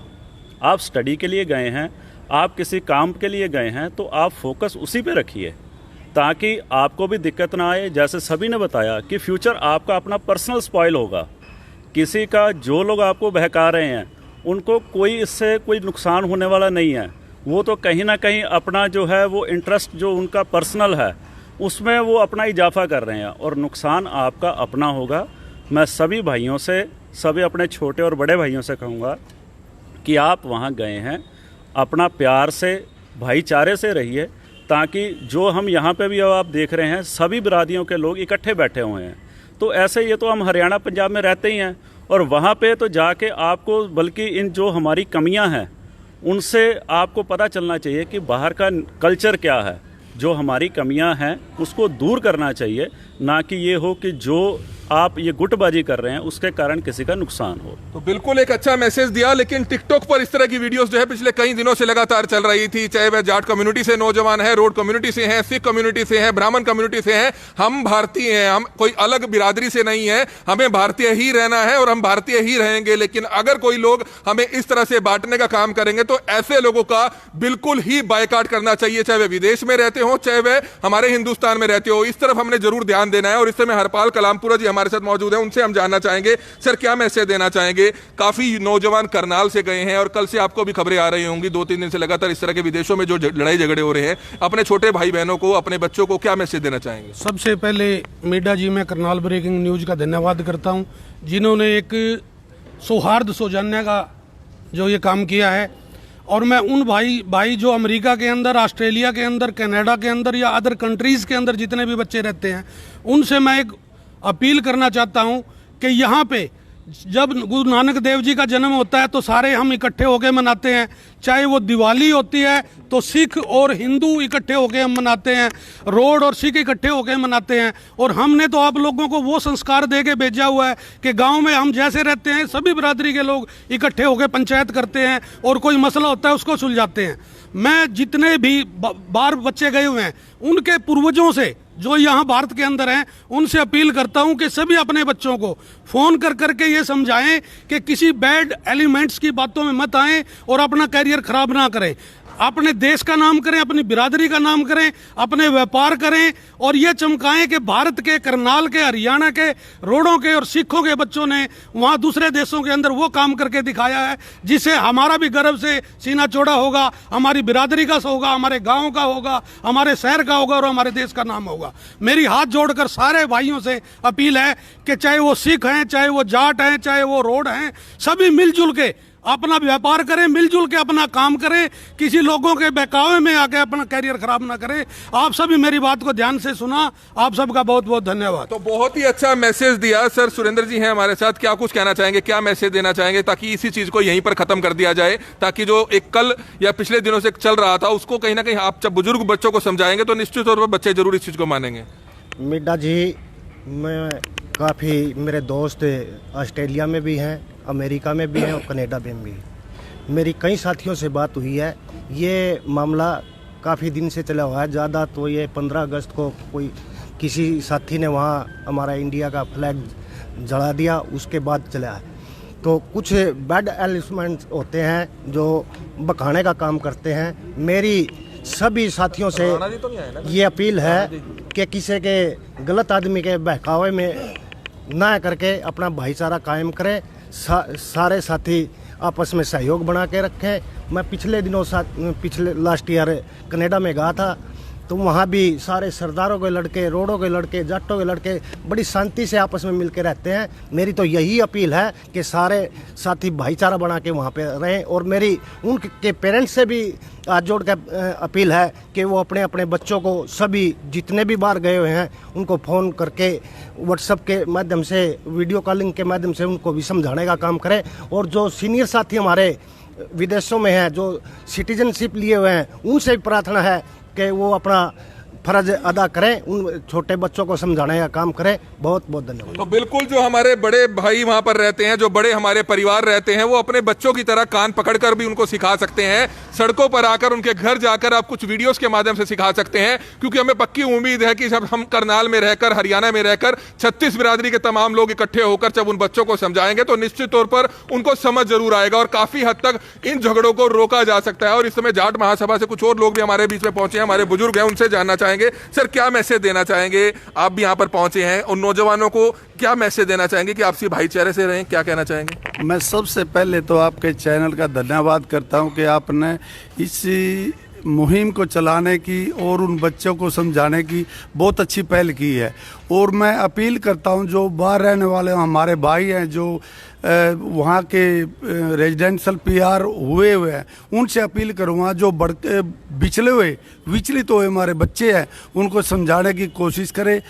B: आप स्टडी के लिए गए हैं, आप किसी काम के लिए गए हैं, तो आप फोकस उसी पे रखिए ताकि आपको भी दिक्कत ना आए। जैसे सभी ने बताया कि फ्यूचर आपका अपना पर्सनल स्पॉइल होगा, किसी का, जो लोग आपको बहका रहे हैं उनको कोई इससे कोई नुकसान होने वाला नहीं है। वो तो कहीं ना कहीं अपना जो है वो इंटरेस्ट जो उनका पर्सनल है उसमें वो अपना इजाफा कर रहे हैं, और नुकसान आपका अपना होगा। मैं सभी भाइयों से, सभी अपने छोटे और बड़े भाइयों से कहूँगा कि आप वहाँ गए हैं, अपना प्यार से, भाईचारे से रहिए, ताकि जो हम यहाँ पे भी आप देख रहे हैं सभी बिरादियों के लोग इकट्ठे बैठे हुए हैं। तो ऐसे ये तो हम हरियाणा पंजाब में रहते ही हैं, और वहाँ पे तो जाके आपको बल्कि इन जो हमारी कमियाँ हैं उनसे आपको पता चलना चाहिए कि बाहर का कल्चर क्या है। जो हमारी कमियां हैं उसको दूर करना चाहिए, ना कि ये हो कि जो आप ये गुटबाजी कर रहे हैं उसके कारण किसी का नुकसान हो।
A: तो बिल्कुल एक अच्छा मैसेज दिया, लेकिन टिकटॉक पर इस तरह की वीडियोस जो है पिछले कई दिनों से लगातार चल रही थी, चाहे वह जाट कम्युनिटी से नौजवान है, रोड कम्युनिटी से हैं, सिख कम्युनिटी से हैं, ब्राह्मण कम्युनिटी से हैं। हम भारतीय हैं, हम कोई अलग बिरादरी से नहीं है, हमें भारतीय ही रहना है और हम भारतीय ही रहेंगे। लेकिन अगर कोई लोग हमें इस तरह से बांटने का काम करेंगे तो ऐसे लोगों का बिल्कुल ही बायकॉट करना चाहिए, चाहे वे विदेश में रहते हो, चाहे वे हमारे हिंदुस्तान में रहते हो। इस तरफ हमने जरूर ध्यान देना है। और इस समय हरपाल कलामपुरा जी हमारे साथ मौजूद हैं, उनसे हम जानना चाहेंगे, सर क्या मैसेज देना चाहेंगे? काफी नौजवान करनाल से गए हैं और कल से आपको भी खबरें आ रही होंगी, 2-3 दिन से लगातार इस तरह के विदेशों में जो लड़ाई झगड़े हो रहे हैं, अपने छोटे भाई बहनों को, अपने बच्चों को क्या मैसेज देना चाहेंगे?
I: सबसे पहले मीडिया जी, मैं करनाल ब्रेकिंग न्यूज का धन्यवाद करता हूं, जिन्होंने एक सौहार्द सौजन्य का जो ये काम किया है। और मैं उन भाई जो अमेरिका के अंदर, ऑस्ट्रेलिया के अंदर, कनाडा के अंदर या अदर कंट्रीज़ के अंदर जितने भी बच्चे रहते हैं, उनसे मैं एक अपील करना चाहता हूं कि यहाँ पे जब गुरु नानक देव जी का जन्म होता है तो सारे हम इकट्ठे होकर मनाते हैं। चाहे वो दिवाली होती है तो सिख और हिंदू इकट्ठे होकर हम मनाते हैं, रोड और सिख इकट्ठे होकर मनाते हैं। और हमने तो आप लोगों को वो संस्कार दे के भेजा हुआ है कि गांव में हम जैसे रहते हैं सभी बिरादरी के लोग इकट्ठे होकर पंचायत करते हैं और कोई मसला होता है उसको सुलझाते हैं। मैं जितने भी बाहर बच्चे गए हुए हैं उनके पूर्वजों से जो यहाँ भारत के अंदर हैं उनसे अपील करता हूँ कि सभी अपने बच्चों को फ़ोन कर करके ये समझाएं कि किसी बैड एलिमेंट्स की बातों में मत आएं और अपना कैरियर ख़राब ना करें। अपने देश का नाम करें, अपनी बिरादरी का नाम करें, अपने व्यापार करें और ये चमकाएं कि भारत के, करनाल के, हरियाणा के रोडों के और सिखों के बच्चों ने वहाँ दूसरे देशों के अंदर वो काम करके दिखाया है जिससे हमारा भी गर्व से सीना चौड़ा होगा, हमारी बिरादरी का होगा, हमारे गाँव का होगा, हमारे शहर का होगा और हमारे देश का नाम होगा। मेरी हाथ जोड़कर सारे भाइयों से अपील है कि चाहे वो सिख हैं, चाहे वो जाट हैं, चाहे वो रोड हैं, सभी मिलजुल के अपना व्यापार करें, मिलजुल के अपना काम करें, किसी लोगों के बहकावे में आके अपना कैरियर खराब ना करें। आप सभी मेरी बात को ध्यान से सुना, आप सबका बहुत बहुत धन्यवाद।
A: तो बहुत ही अच्छा मैसेज दिया सर। सुरेंद्र जी हैं हमारे साथ, क्या कुछ कहना चाहेंगे, क्या मैसेज देना चाहेंगे ताकि इसी चीज को यहीं पर खत्म कर दिया जाए, ताकि जो एक कल या पिछले दिनों से चल रहा था उसको कहीं ना कहीं आप जब बुजुर्ग बच्चों को समझाएंगे तो निश्चित तौर पर बच्चे जरूर इस चीज को मानेंगे।
J: मिड्डा जी, मैं काफ़ी मेरे दोस्त ऑस्ट्रेलिया में भी हैं, अमेरिका में भी हैं और कनाडा में भी। मेरी कई साथियों से बात हुई है। ये मामला काफ़ी दिन से चला हुआ है। ज़्यादा तो ये 15 अगस्त को कोई किसी साथी ने वहाँ हमारा इंडिया का फ्लैग जला दिया, उसके बाद चला है। तो कुछ बैड एलिमेंट्स होते हैं जो बखाने का काम करते हैं। मेरी सभी साथियों से ये अपील है कि किसी के गलत आदमी के बहकावे में ना करके अपना भाईचारा कायम करें, सारे साथी आपस में सहयोग बना के रखें। मैं पिछले दिनों पिछले लास्ट ईयर कनाडा में गया था, तो वहाँ भी सारे सरदारों के लड़के, रोडों के लड़के, जाटों के लड़के बड़ी शांति से आपस में मिलकर रहते हैं। मेरी तो यही अपील है कि सारे साथी भाईचारा बना के वहाँ पे रहें। और मेरी उनके पेरेंट्स से भी हाथ जोड़ कर अपील है कि वो अपने अपने बच्चों को, सभी जितने भी बाहर गए हुए हैं, उनको फ़ोन करके व्हाट्सएप के माध्यम से, वीडियो कॉलिंग के माध्यम से उनको भी समझाने का काम करें। और जो सीनियर साथी हमारे विदेशों में हैं, जो सिटीजनशिप लिए हुए हैं, उनसे भी प्रार्थना है कि वो अपना फर्ज अदा करें, उन छोटे बच्चों को समझाने का काम करें। बहुत बहुत धन्यवाद।
A: तो बिल्कुल जो हमारे बड़े भाई वहां पर रहते हैं, जो बड़े हमारे परिवार रहते हैं, वो अपने बच्चों की तरह कान पकड़कर भी उनको सिखा सकते हैं। सड़कों पर आकर, उनके घर जाकर आप कुछ वीडियोस के माध्यम से सिखा सकते हैं, क्योंकि हमें पक्की उम्मीद है कि जब हम करनाल में रहकर, हरियाणा में रहकर 36 बिरादरी के तमाम लोग इकट्ठे होकर जब उन बच्चों को समझाएंगे तो निश्चित तौर पर उनको समझ जरूर आएगा और काफी हद तक इन झगड़ों को रोका जा सकता है। और इस समय जाट महासभा से कुछ और लोग भी हमारे बीच में पहुंचे हैं, हमारे बुजुर्ग हैं, उनसे जानना चाहेंगे। सर, क्या मैसेज देना चाहेंगे? आप भी यहाँ पर पहुंचे हैं, उन नौजवानों को क्या मैसेज देना चाहेंगे कि आपसी भाईचारे से रहें? क्या कहना चाहेंगे?
K: मैं सबसे पहले तो आपके चैनल का धन्यवाद करता हूं कि आपने इस मुहिम को चलाने की और उन बच्चों को समझाने की बहुत अच्छी पहल की है। और मैं अपील करता हूं, जो बाहर रहने वाले हमारे भाई हैं, जो वहाँ के रेजिडेंशियल PR हुए हैं, उनसे अपील करूँगा, जो विचलित हुए हमारे बच्चे हैं, उनको समझाने की कोशिश करें।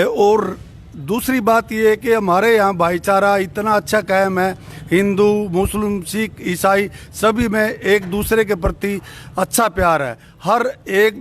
K: और दूसरी बात ये है कि हमारे यहाँ भाईचारा इतना अच्छा कायम है, हिंदू, मुस्लिम, सिख, ईसाई सभी में एक दूसरे के प्रति अच्छा प्यार है। हर एक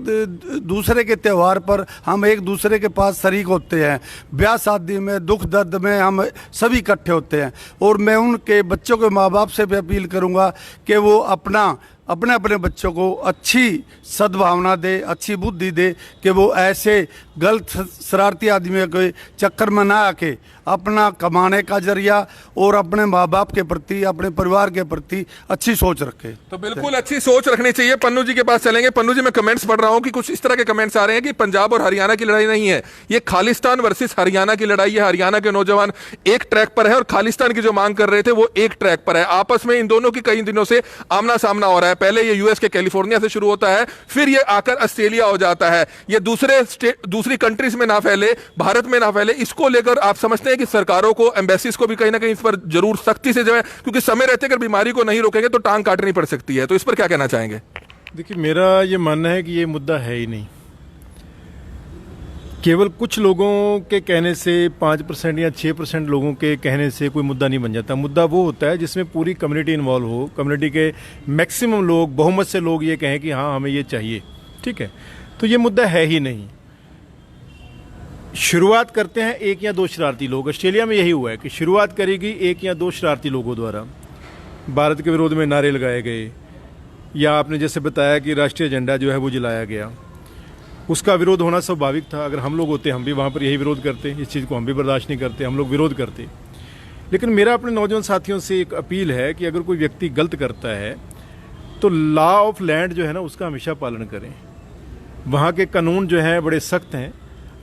K: दूसरे के त्यौहार पर हम एक दूसरे के पास शरीक होते हैं, ब्याह शादी में, दुख दर्द में हम सभी इकट्ठे होते हैं। और मैं उनके बच्चों के माँ बाप से भी अपील करूँगा कि वो अपने अपने बच्चों को अच्छी सद्भावना दे, अच्छी बुद्धि दे, कि वो ऐसे गलत शरारती आदमियों के चक्कर में ना आके अपना कमाने का जरिया और अपने माँ बाप के प्रति, अपने परिवार के प्रति अच्छी सोच रखे।
A: तो बिल्कुल अच्छी सोच रखनी चाहिए। पन्नू जी के पास चलेंगे। पन्नू जी, मैं कमेंट्स पढ़ रहा हूं कि कुछ इस तरह के कमेंट्स आ रहे हैं कि पंजाब और हरियाणा की लड़ाई नहीं है, ये खालिस्तान वर्सेस हरियाणा की लड़ाई है। हरियाणा के नौजवान एक ट्रैक पर है और खालिस्तान की जो मांग कर रहे थे वो एक ट्रैक पर है। आपस में इन दोनों की कई दिनों से आमना सामना हो रहा है। पहले ये US के कैलिफोर्निया से शुरू होता है, फिर ये आकर ऑस्ट्रेलिया हो जाता है। ये दूसरी कंट्रीज में ना फैले, भारत में ना फैले, इसको लेकर आप समझते हैं कि सरकारों को, एम्बेसीज को भी कहीं ना कहीं इस पर जरूर सख्ती से जो है, क्योंकि समय रहते अगर बीमारी को नहीं रोकेंगे तो टांग काटनी पड़ सकती है। तो इस पर क्या कहना चाहेंगे?
C: देखिए, मेरा ये मानना है कि ये मुद्दा है ही नहीं। केवल कुछ लोगों के कहने से, 5% या 6% लोगों के कहने से कोई मुद्दा नहीं बन जाता। मुद्दा वो होता है जिसमें पूरी कम्युनिटी इन्वॉल्व हो, कम्युनिटी के मैक्सिमम लोग, बहुमत से लोग ये कहें कि हाँ, हमें ये चाहिए। ठीक है, तो ये मुद्दा है ही नहीं। शुरुआत करते हैं 1 या 2 शरारती लोग। ऑस्ट्रेलिया में यही हुआ है कि शुरुआत करेगी 1 या 2 शरारती लोगों द्वारा। भारत के विरोध में नारे लगाए गए, या आपने जैसे बताया कि राष्ट्रीय एजेंडा जो है वो जलाया गया। उसका विरोध होना स्वाभाविक था। अगर हम लोग होते, हम भी वहाँ पर यही विरोध करते। इस चीज़ को हम भी बर्दाश्त नहीं करते, हम लोग विरोध करते। लेकिन मेरा अपने नौजवान साथियों से एक अपील है कि अगर कोई व्यक्ति गलत करता है तो लॉ ऑफ लैंड जो है ना उसका हमेशा पालन करें। वहाँ के कानून जो हैं बड़े सख्त हैं।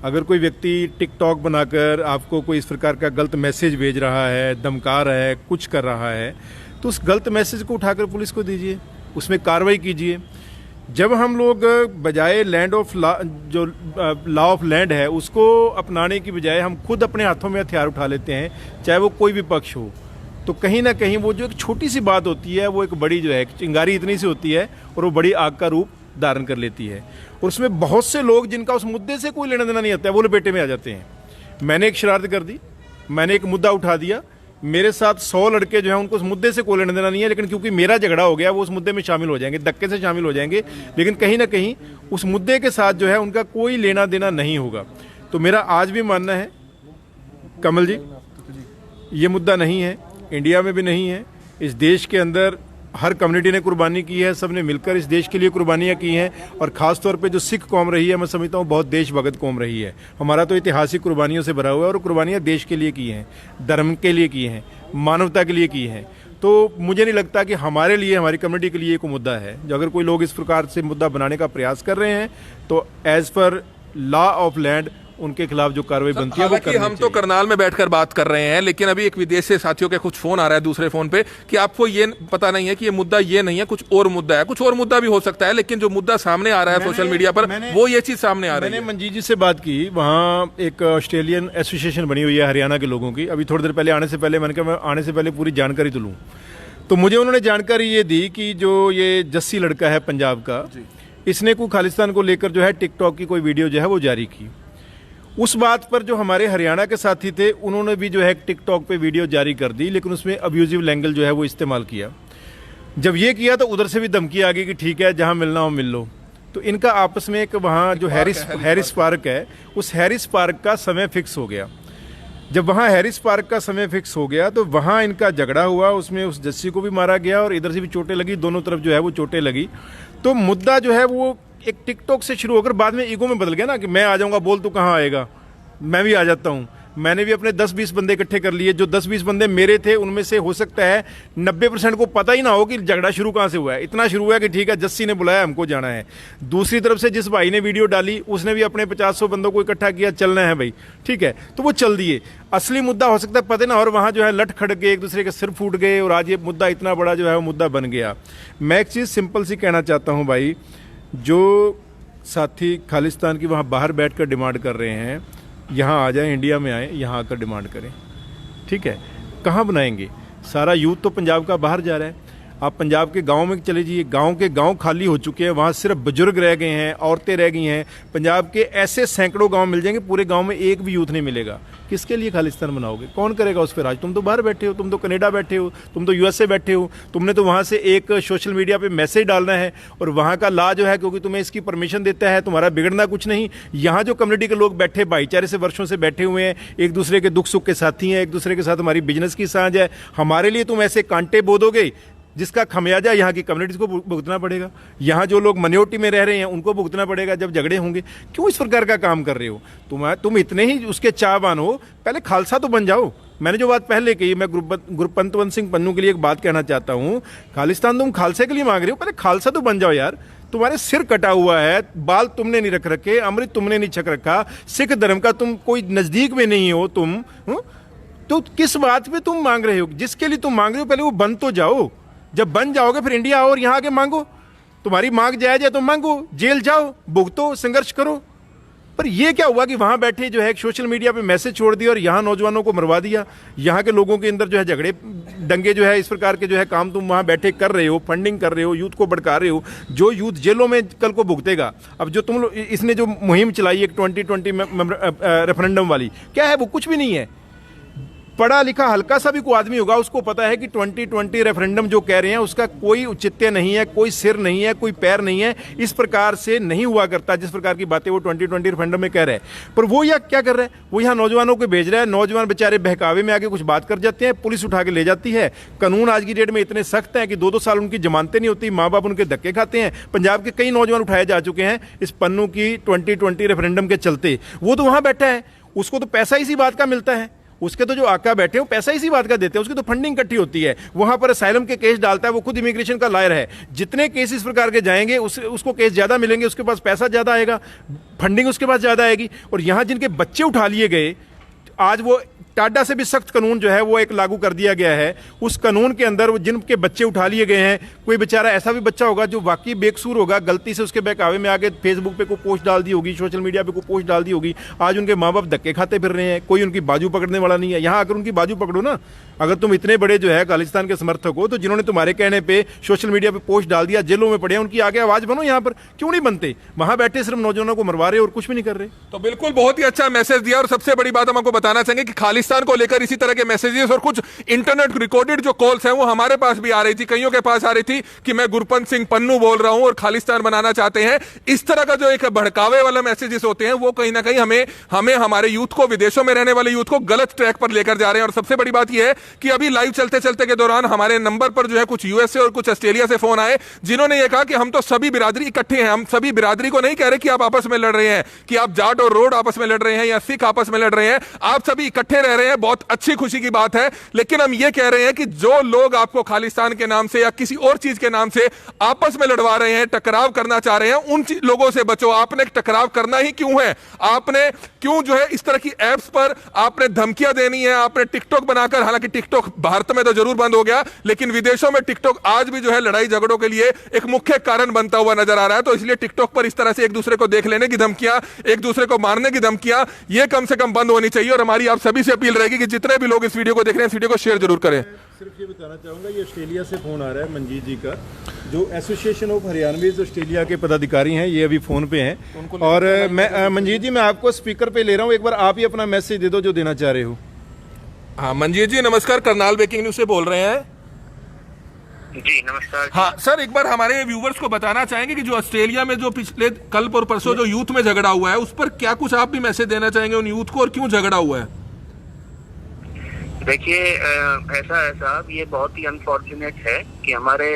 C: अगर कोई व्यक्ति टिकटॉक बनाकर आपको कोई इस प्रकार का गलत मैसेज भेज रहा है, धमका रहा है, कुछ कर रहा है, तो उस गलत मैसेज को उठाकर पुलिस को दीजिए, उसमें कार्रवाई कीजिए। जब हम लोग बजाय लैंड ऑफ जो लॉ ऑफ लैंड है उसको अपनाने की बजाय हम खुद अपने हाथों में हथियार उठा लेते हैं, चाहे वो कोई भी पक्ष हो, तो कहीं ना कहीं वो जो एक छोटी सी बात होती है वो एक बड़ी जो है चिंगारी इतनी सी होती है और वो बड़ी आग का रूप धारण कर लेती है। और उसमें बहुत से लोग जिनका उस मुद्दे से कोई लेना देना नहीं आता है वो लपेटे में आ जाते हैं। मैंने एक शरारत कर दी, मैंने एक मुद्दा उठा दिया, मेरे साथ 100 लड़के जो हैं उनको उस मुद्दे से कोई लेना देना नहीं है, लेकिन क्योंकि मेरा झगड़ा हो गया वो उस मुद्दे में शामिल हो जाएंगे, धक्के से शामिल हो जाएंगे, लेकिन कहीं ना कहीं उस मुद्दे के साथ जो है उनका कोई लेना देना नहीं होगा। तो मेरा आज भी मानना है कमल जी, ये मुद्दा नहीं है, इंडिया में भी नहीं है। इस देश के अंदर हर कम्युनिटी ने कुर्बानी की है, सब ने मिलकर इस देश के लिए कुर्बानियाँ की हैं, और ख़ास तौर पे जो सिख कौम रही है मैं समझता हूँ बहुत देशभगत कौम रही है। हमारा तो ऐतिहासिक कुर्बानियों से भरा हुआ है और कुर्बानियाँ देश के लिए की हैं, धर्म के लिए की हैं, मानवता के लिए की हैं। तो मुझे नहीं लगता कि हमारे लिए, हमारी कम्युनिटी के लिए कोई मुद्दा है। जो अगर कोई लोग इस प्रकार से मुद्दा बनाने का प्रयास कर रहे हैं तो as per law of land उनके खिलाफ जो कार्रवाई बनती है वो करनी
A: हम तो करनाल में बैठकर बात कर रहे हैं, लेकिन अभी एक विदेश से साथियों के कुछ फोन आ रहा है दूसरे फोन पे कि आपको ये पता नहीं है कि ये मुद्दा ये नहीं है, कुछ और मुद्दा है। कुछ और मुद्दा भी हो सकता है, लेकिन जो मुद्दा सामने आ रहा है सोशल मीडिया पर वो ये चीज सामने आ रही है।
C: मैंने मंजीत जी से बात की, वहाँ एक ऑस्ट्रेलियन एसोसिएशन बनी हुई है हरियाणा के लोगों की। अभी थोड़ी देर पहले आने से पहले मैंने कहा मैं आने से पहले पूरी जानकारी तो लूँ, तो मुझे उन्होंने जानकारी ये दी कि जो ये जस्सी लड़का है पंजाब का, इसने कोई खालिस्तान को लेकर जो है टिकटॉक की कोई वीडियो जो है वो जारी की। उस बात पर जो हमारे हरियाणा के साथी थे उन्होंने भी जो है टिकटॉक पे वीडियो जारी कर दी, लेकिन उसमें अब्यूजिव लैंग्वेज जो है वो इस्तेमाल किया। जब ये किया तो उधर से भी धमकी आ गई कि ठीक है जहां मिलना हो मिल लो। तो इनका आपस में एक वहाँ जो हैरिस पार्क है, उस हैरिस पार्क का समय फिक्स हो गया। जब वहाँ हैरिस पार्क का समय फिक्स हो गया तो वहाँ इनका झगड़ा हुआ, उसमें उस जस्सी को भी मारा गया और इधर से भी चोटें लगी, दोनों तरफ जो है वो चोटें लगी। तो मुद्दा जो है वो एक टिकटॉक से शुरू होकर बाद में ईगो में बदल गया ना कि मैं आ जाऊंगा, बोल तू कहाँ आएगा, मैं भी आ जाता हूँ। मैंने भी अपने 10-20 बंदे इकट्ठे कर लिए। जो 10-20 बंदे मेरे थे उनमें से हो सकता है 90% को पता ही ना हो कि झगड़ा शुरू कहाँ से हुआ है। इतना शुरू हुआ कि ठीक है जस्सी ने बुलाया, हमको जाना है। दूसरी तरफ से जिस भाई ने वीडियो डाली उसने भी अपने 50-100 बंदों को इकट्ठा किया, चलना है भाई, ठीक है, तो वो चल दिए। असली मुद्दा हो सकता है पता ना, और वहाँ जो है लट खड़क गए, एक दूसरे के सिर फूट गए, और आज ये मुद्दा इतना बड़ा जो है वो मुद्दा बन गया। मैं एक चीज़ सिंपल सी कहना चाहता हूँ भाई, जो साथी खालिस्तान की वहाँ बाहर बैठ कर डिमांड कर रहे हैं, यहाँ आ जाएं, इंडिया में आएँ, यहाँ आकर डिमांड करें, ठीक है। कहाँ बनाएंगे? सारा यूथ तो पंजाब का बाहर जा रहा है। आप पंजाब के गांव में चले जाइए, गांव के गांव खाली हो चुके हैं, वहाँ सिर्फ बुजुर्ग रह गए हैं, औरतें रह गई हैं। पंजाब के ऐसे सैकड़ों गांव मिल जाएंगे, पूरे गांव में एक भी यूथ नहीं मिलेगा। किसके लिए खालिस्तान बनाओगे? कौन करेगा उस पर राज? तुम तो बाहर बैठे हो, तुम तो कनाडा बैठे हो, तुम तो यूएसए बैठे हो। तुमने तो वहाँ से एक सोशल मीडिया पे मैसेज डालना है, और वहाँ का ला जो है क्योंकि तुम्हें इसकी परमिशन देता है, तुम्हारा बिगड़ना कुछ नहीं। यहाँ जो कम्युनिटी के लोग बैठे भाईचारे से वर्षों से बैठे हुए हैं, एक दूसरे के दुख सुख के साथी हैं, एक दूसरे के साथ हमारी बिजनेस की साझ है, हमारे लिए तुम ऐसे कांटे बोदोगे जिसका खमियाजा यहाँ की कम्युनिटीज़ को भुगतना पड़ेगा। यहाँ जो लोग माइनॉरिटी में रह रहे हैं उनको भुगतना पड़ेगा जब झगड़े होंगे। क्यों इस प्रकार का काम कर रहे हो? तुम इतने ही उसके चाहवान हो, पहले खालसा तो बन जाओ। मैंने जो बात पहले कही, मैं गुरपंतवंत सिंह पन्नू के लिए एक बात कहना चाहता हूँ। खालिस्तान तुम खालसे के लिए मांग रहे हो, पहले खालसा तो बन जाओ यार। तुम्हारे सिर कटा हुआ है, बाल तुमने नहीं रख रखे, अमृत तुमने नहीं छक रखा, सिख धर्म का तुम कोई नज़दीक में नहीं हो तुम, तो किस बात पे तुम मांग रहे हो? जिसके लिए तुम मांग रहे हो पहले वो बन तो जाओ। जब बन जाओगे फिर इंडिया आओ और यहाँ आके मांगो। तुम्हारी मांग जायज है तो मांगो, जेल जाओ, भुगतो, संघर्ष करो। पर ये क्या हुआ कि वहाँ बैठे जो है एक सोशल मीडिया पे मैसेज छोड़ दिया और यहाँ नौजवानों को मरवा दिया। यहाँ के लोगों के अंदर जो है झगड़े दंगे जो है इस प्रकार के जो है काम तुम वहाँ बैठे कर रहे हो, फंडिंग कर रहे हो, यूथ को भड़का रहे हो। जो यूथ जेलों में कल को भुगतेगा। अब जो तुम इसने जो मुहिम चलाई एक 2020 रेफरेंडम वाली, क्या है वो? कुछ भी नहीं है। पढ़ा लिखा हल्का सा भी कोई आदमी होगा उसको पता है कि 2020 रेफरेंडम जो कह रहे हैं उसका कोई औचित्य नहीं है, कोई सिर नहीं है, कोई पैर नहीं है। इस प्रकार से नहीं हुआ करता जिस प्रकार की बातें वो 2020 रेफरेंडम में कह रहे हैं। पर वो यहाँ क्या कर रहे हैं? वो यहाँ नौजवानों को भेज रहे हैं, नौजवान बेचारे बहकावे में आके कुछ बात कर जाते हैं, पुलिस उठा के ले जाती है। कानून आज की डेट में इतने सख्त हैं कि 2-2 साल उनकी जमानतें नहीं होती, माँ बाप उनके धक्के खाते हैं। पंजाब के कई नौजवान उठाए जा चुके हैं इस पन्नू की 2020 रेफरेंडम के चलते। वो तो वहाँ बैठा है, उसको तो पैसा इसी बात का मिलता है।
L: उसके तो जो आका बैठे हैं वो पैसा इसी बात का देते हैं, उसकी तो फंडिंग इकट्ठी होती है। वहां पर असाइलम के केस डालता है, वो खुद इमिग्रेशन का लॉयर है। जितने केस इस प्रकार के जाएंगे उसको केस ज़्यादा मिलेंगे, उसके पास पैसा ज़्यादा आएगा, फंडिंग उसके पास ज़्यादा आएगी। और यहाँ जिनके बच्चे उठा लिए गए, आज वो टाडा से भी सख्त कानून जो है वो एक लागू कर दिया गया है। उस कानून के अंदर वो जिनके बच्चे उठा लिए गए हैं, कोई बेचारा ऐसा भी बच्चा होगा जो वाकई बेकसूर होगा, गलती से उसके बहकावे में आके फेसबुक पे कोई पोस्ट डाल दी होगी, सोशल मीडिया पे कोई पोस्ट डाल दी होगी, आज उनके माँ बाप धक्के खाते फिर रहे हैं, कोई उनकी बाजू पकड़ने वाला नहीं है। यहाँ आकर उनकी बाजू पकड़ो ना, अगर तुम इतने बड़े जो है खालिस्तान के समर्थक हो, तो जिन्होंने तुम्हारे कहने पे सोशल मीडिया पे पोस्ट डाल दिया, जेलों में पड़े हैं, उनकी आगे आवाज बनो। यहाँ पर क्यों नहीं बनते? वहां बैठे सिर्फ नौजवानों को मरवा रहे और कुछ भी नहीं कर रहे।
A: तो बिल्कुल बहुत ही अच्छा मैसेज दिया। और सबसे बड़ी बात हम आपको बताना चाहेंगे कि खालिस्तान को लेकर इसी तरह के मैसेजेस और कुछ इंटरनेट रिकॉर्डेड जो कॉल्स हैं वो हमारे पास भी आ रही थी, कईयों के पास आ रही थी कि मैं गुरपंत सिंह पन्नू बोल रहा हूं और खालिस्तान बनाना चाहते हैं। इस तरह का जो एक भड़कावे वाला मैसेजेस होते हैं वो कहीं ना कहीं हमें हमारे यूथ को, विदेशों में रहने वाले यूथ को गलत ट्रैक पर लेकर जा रहे हैं। और सबसे बड़ी बात यह है कि अभी लाइव चलते चलते के दौरान हमारे नंबर पर जो है कुछ यूएसए और कुछ ऑस्ट्रेलिया से फोन आए, जिन्होंने ये कहा कि हम तो सभी बिरादरी इकट्ठे हैं, हम सभी बिरादरी को नहीं कह रहे कि आप आपस में लड़ रहे हैं, कि आप जाट और रोड आपस में लड़ रहे हैं या सिख आपस में लड़ रहे हैं, आप सभी इकट्ठे रह रहे हैं। बहुत अच्छी खुशी की बात है। लेकिन हम ये कह रहे हैं कि जो लोग आपको खालिस्तान के नाम से या किसी और चीज के नाम से आपस में लड़वा रहे हैं, टकराव करना चाह रहे हैं, उन लोगों से बचो। आपने टकराव करना ही क्यों है? आपने क्यों जो है इस तरह की एप्स पर आपने धमकियां देनी है? आपने टिकटॉक बनाकर, हालांकि टिकटॉक भारत में तो जरूर बंद हो गया, लेकिन विदेशों में टिकटॉक आज भी जो है लड़ाई झगड़ों के लिए एक मुख्य कारण बनता हुआ नजर आ रहा है। तो इसलिए टिकटॉक पर इस तरह से एक दूसरे को देख लेने की धमकियां, एक दूसरे को मारने की धमकियां, ये कम से कम बंद होनी चाहिए। और हमारी आप सभी से अपील रहेगी कि जितने भी लोग इस वीडियो को देख रहे हैं, इस वीडियो को शेयर जरूर करें।
C: सिर्फ ये बताना चाहूँगा, ये ऑस्ट्रेलिया से फ़ोन आ रहा है मंजीत जी का, जो एसोसिएशन ऑफ हरियाणवीज ऑस्ट्रेलिया के पदाधिकारी हैं, ये अभी फ़ोन पे हैं। और मैं मंजीत जी, मैं आपको स्पीकर पे ले रहा हूँ, एक बार आप ही अपना मैसेज दे दो जो देना चाह रहे हो।
A: हाँ मंजीत जी नमस्कार, करनाल ब्रेकिंग न्यूज से बोल रहे हैं।
M: जी नमस्कार।
A: हाँ सर, एक बार हमारे व्यूवर्स को बताना चाहेंगे कि जो ऑस्ट्रेलिया में जो पिछले कल और परसों जो यूथ में झगड़ा हुआ है, उस पर क्या कुछ आप भी मैसेज देना चाहेंगे उन यूथ को, और क्यों झगड़ा हुआ है?
M: देखिए ऐसा है साहब, ये बहुत ही अनफॉर्चुनेट है कि हमारे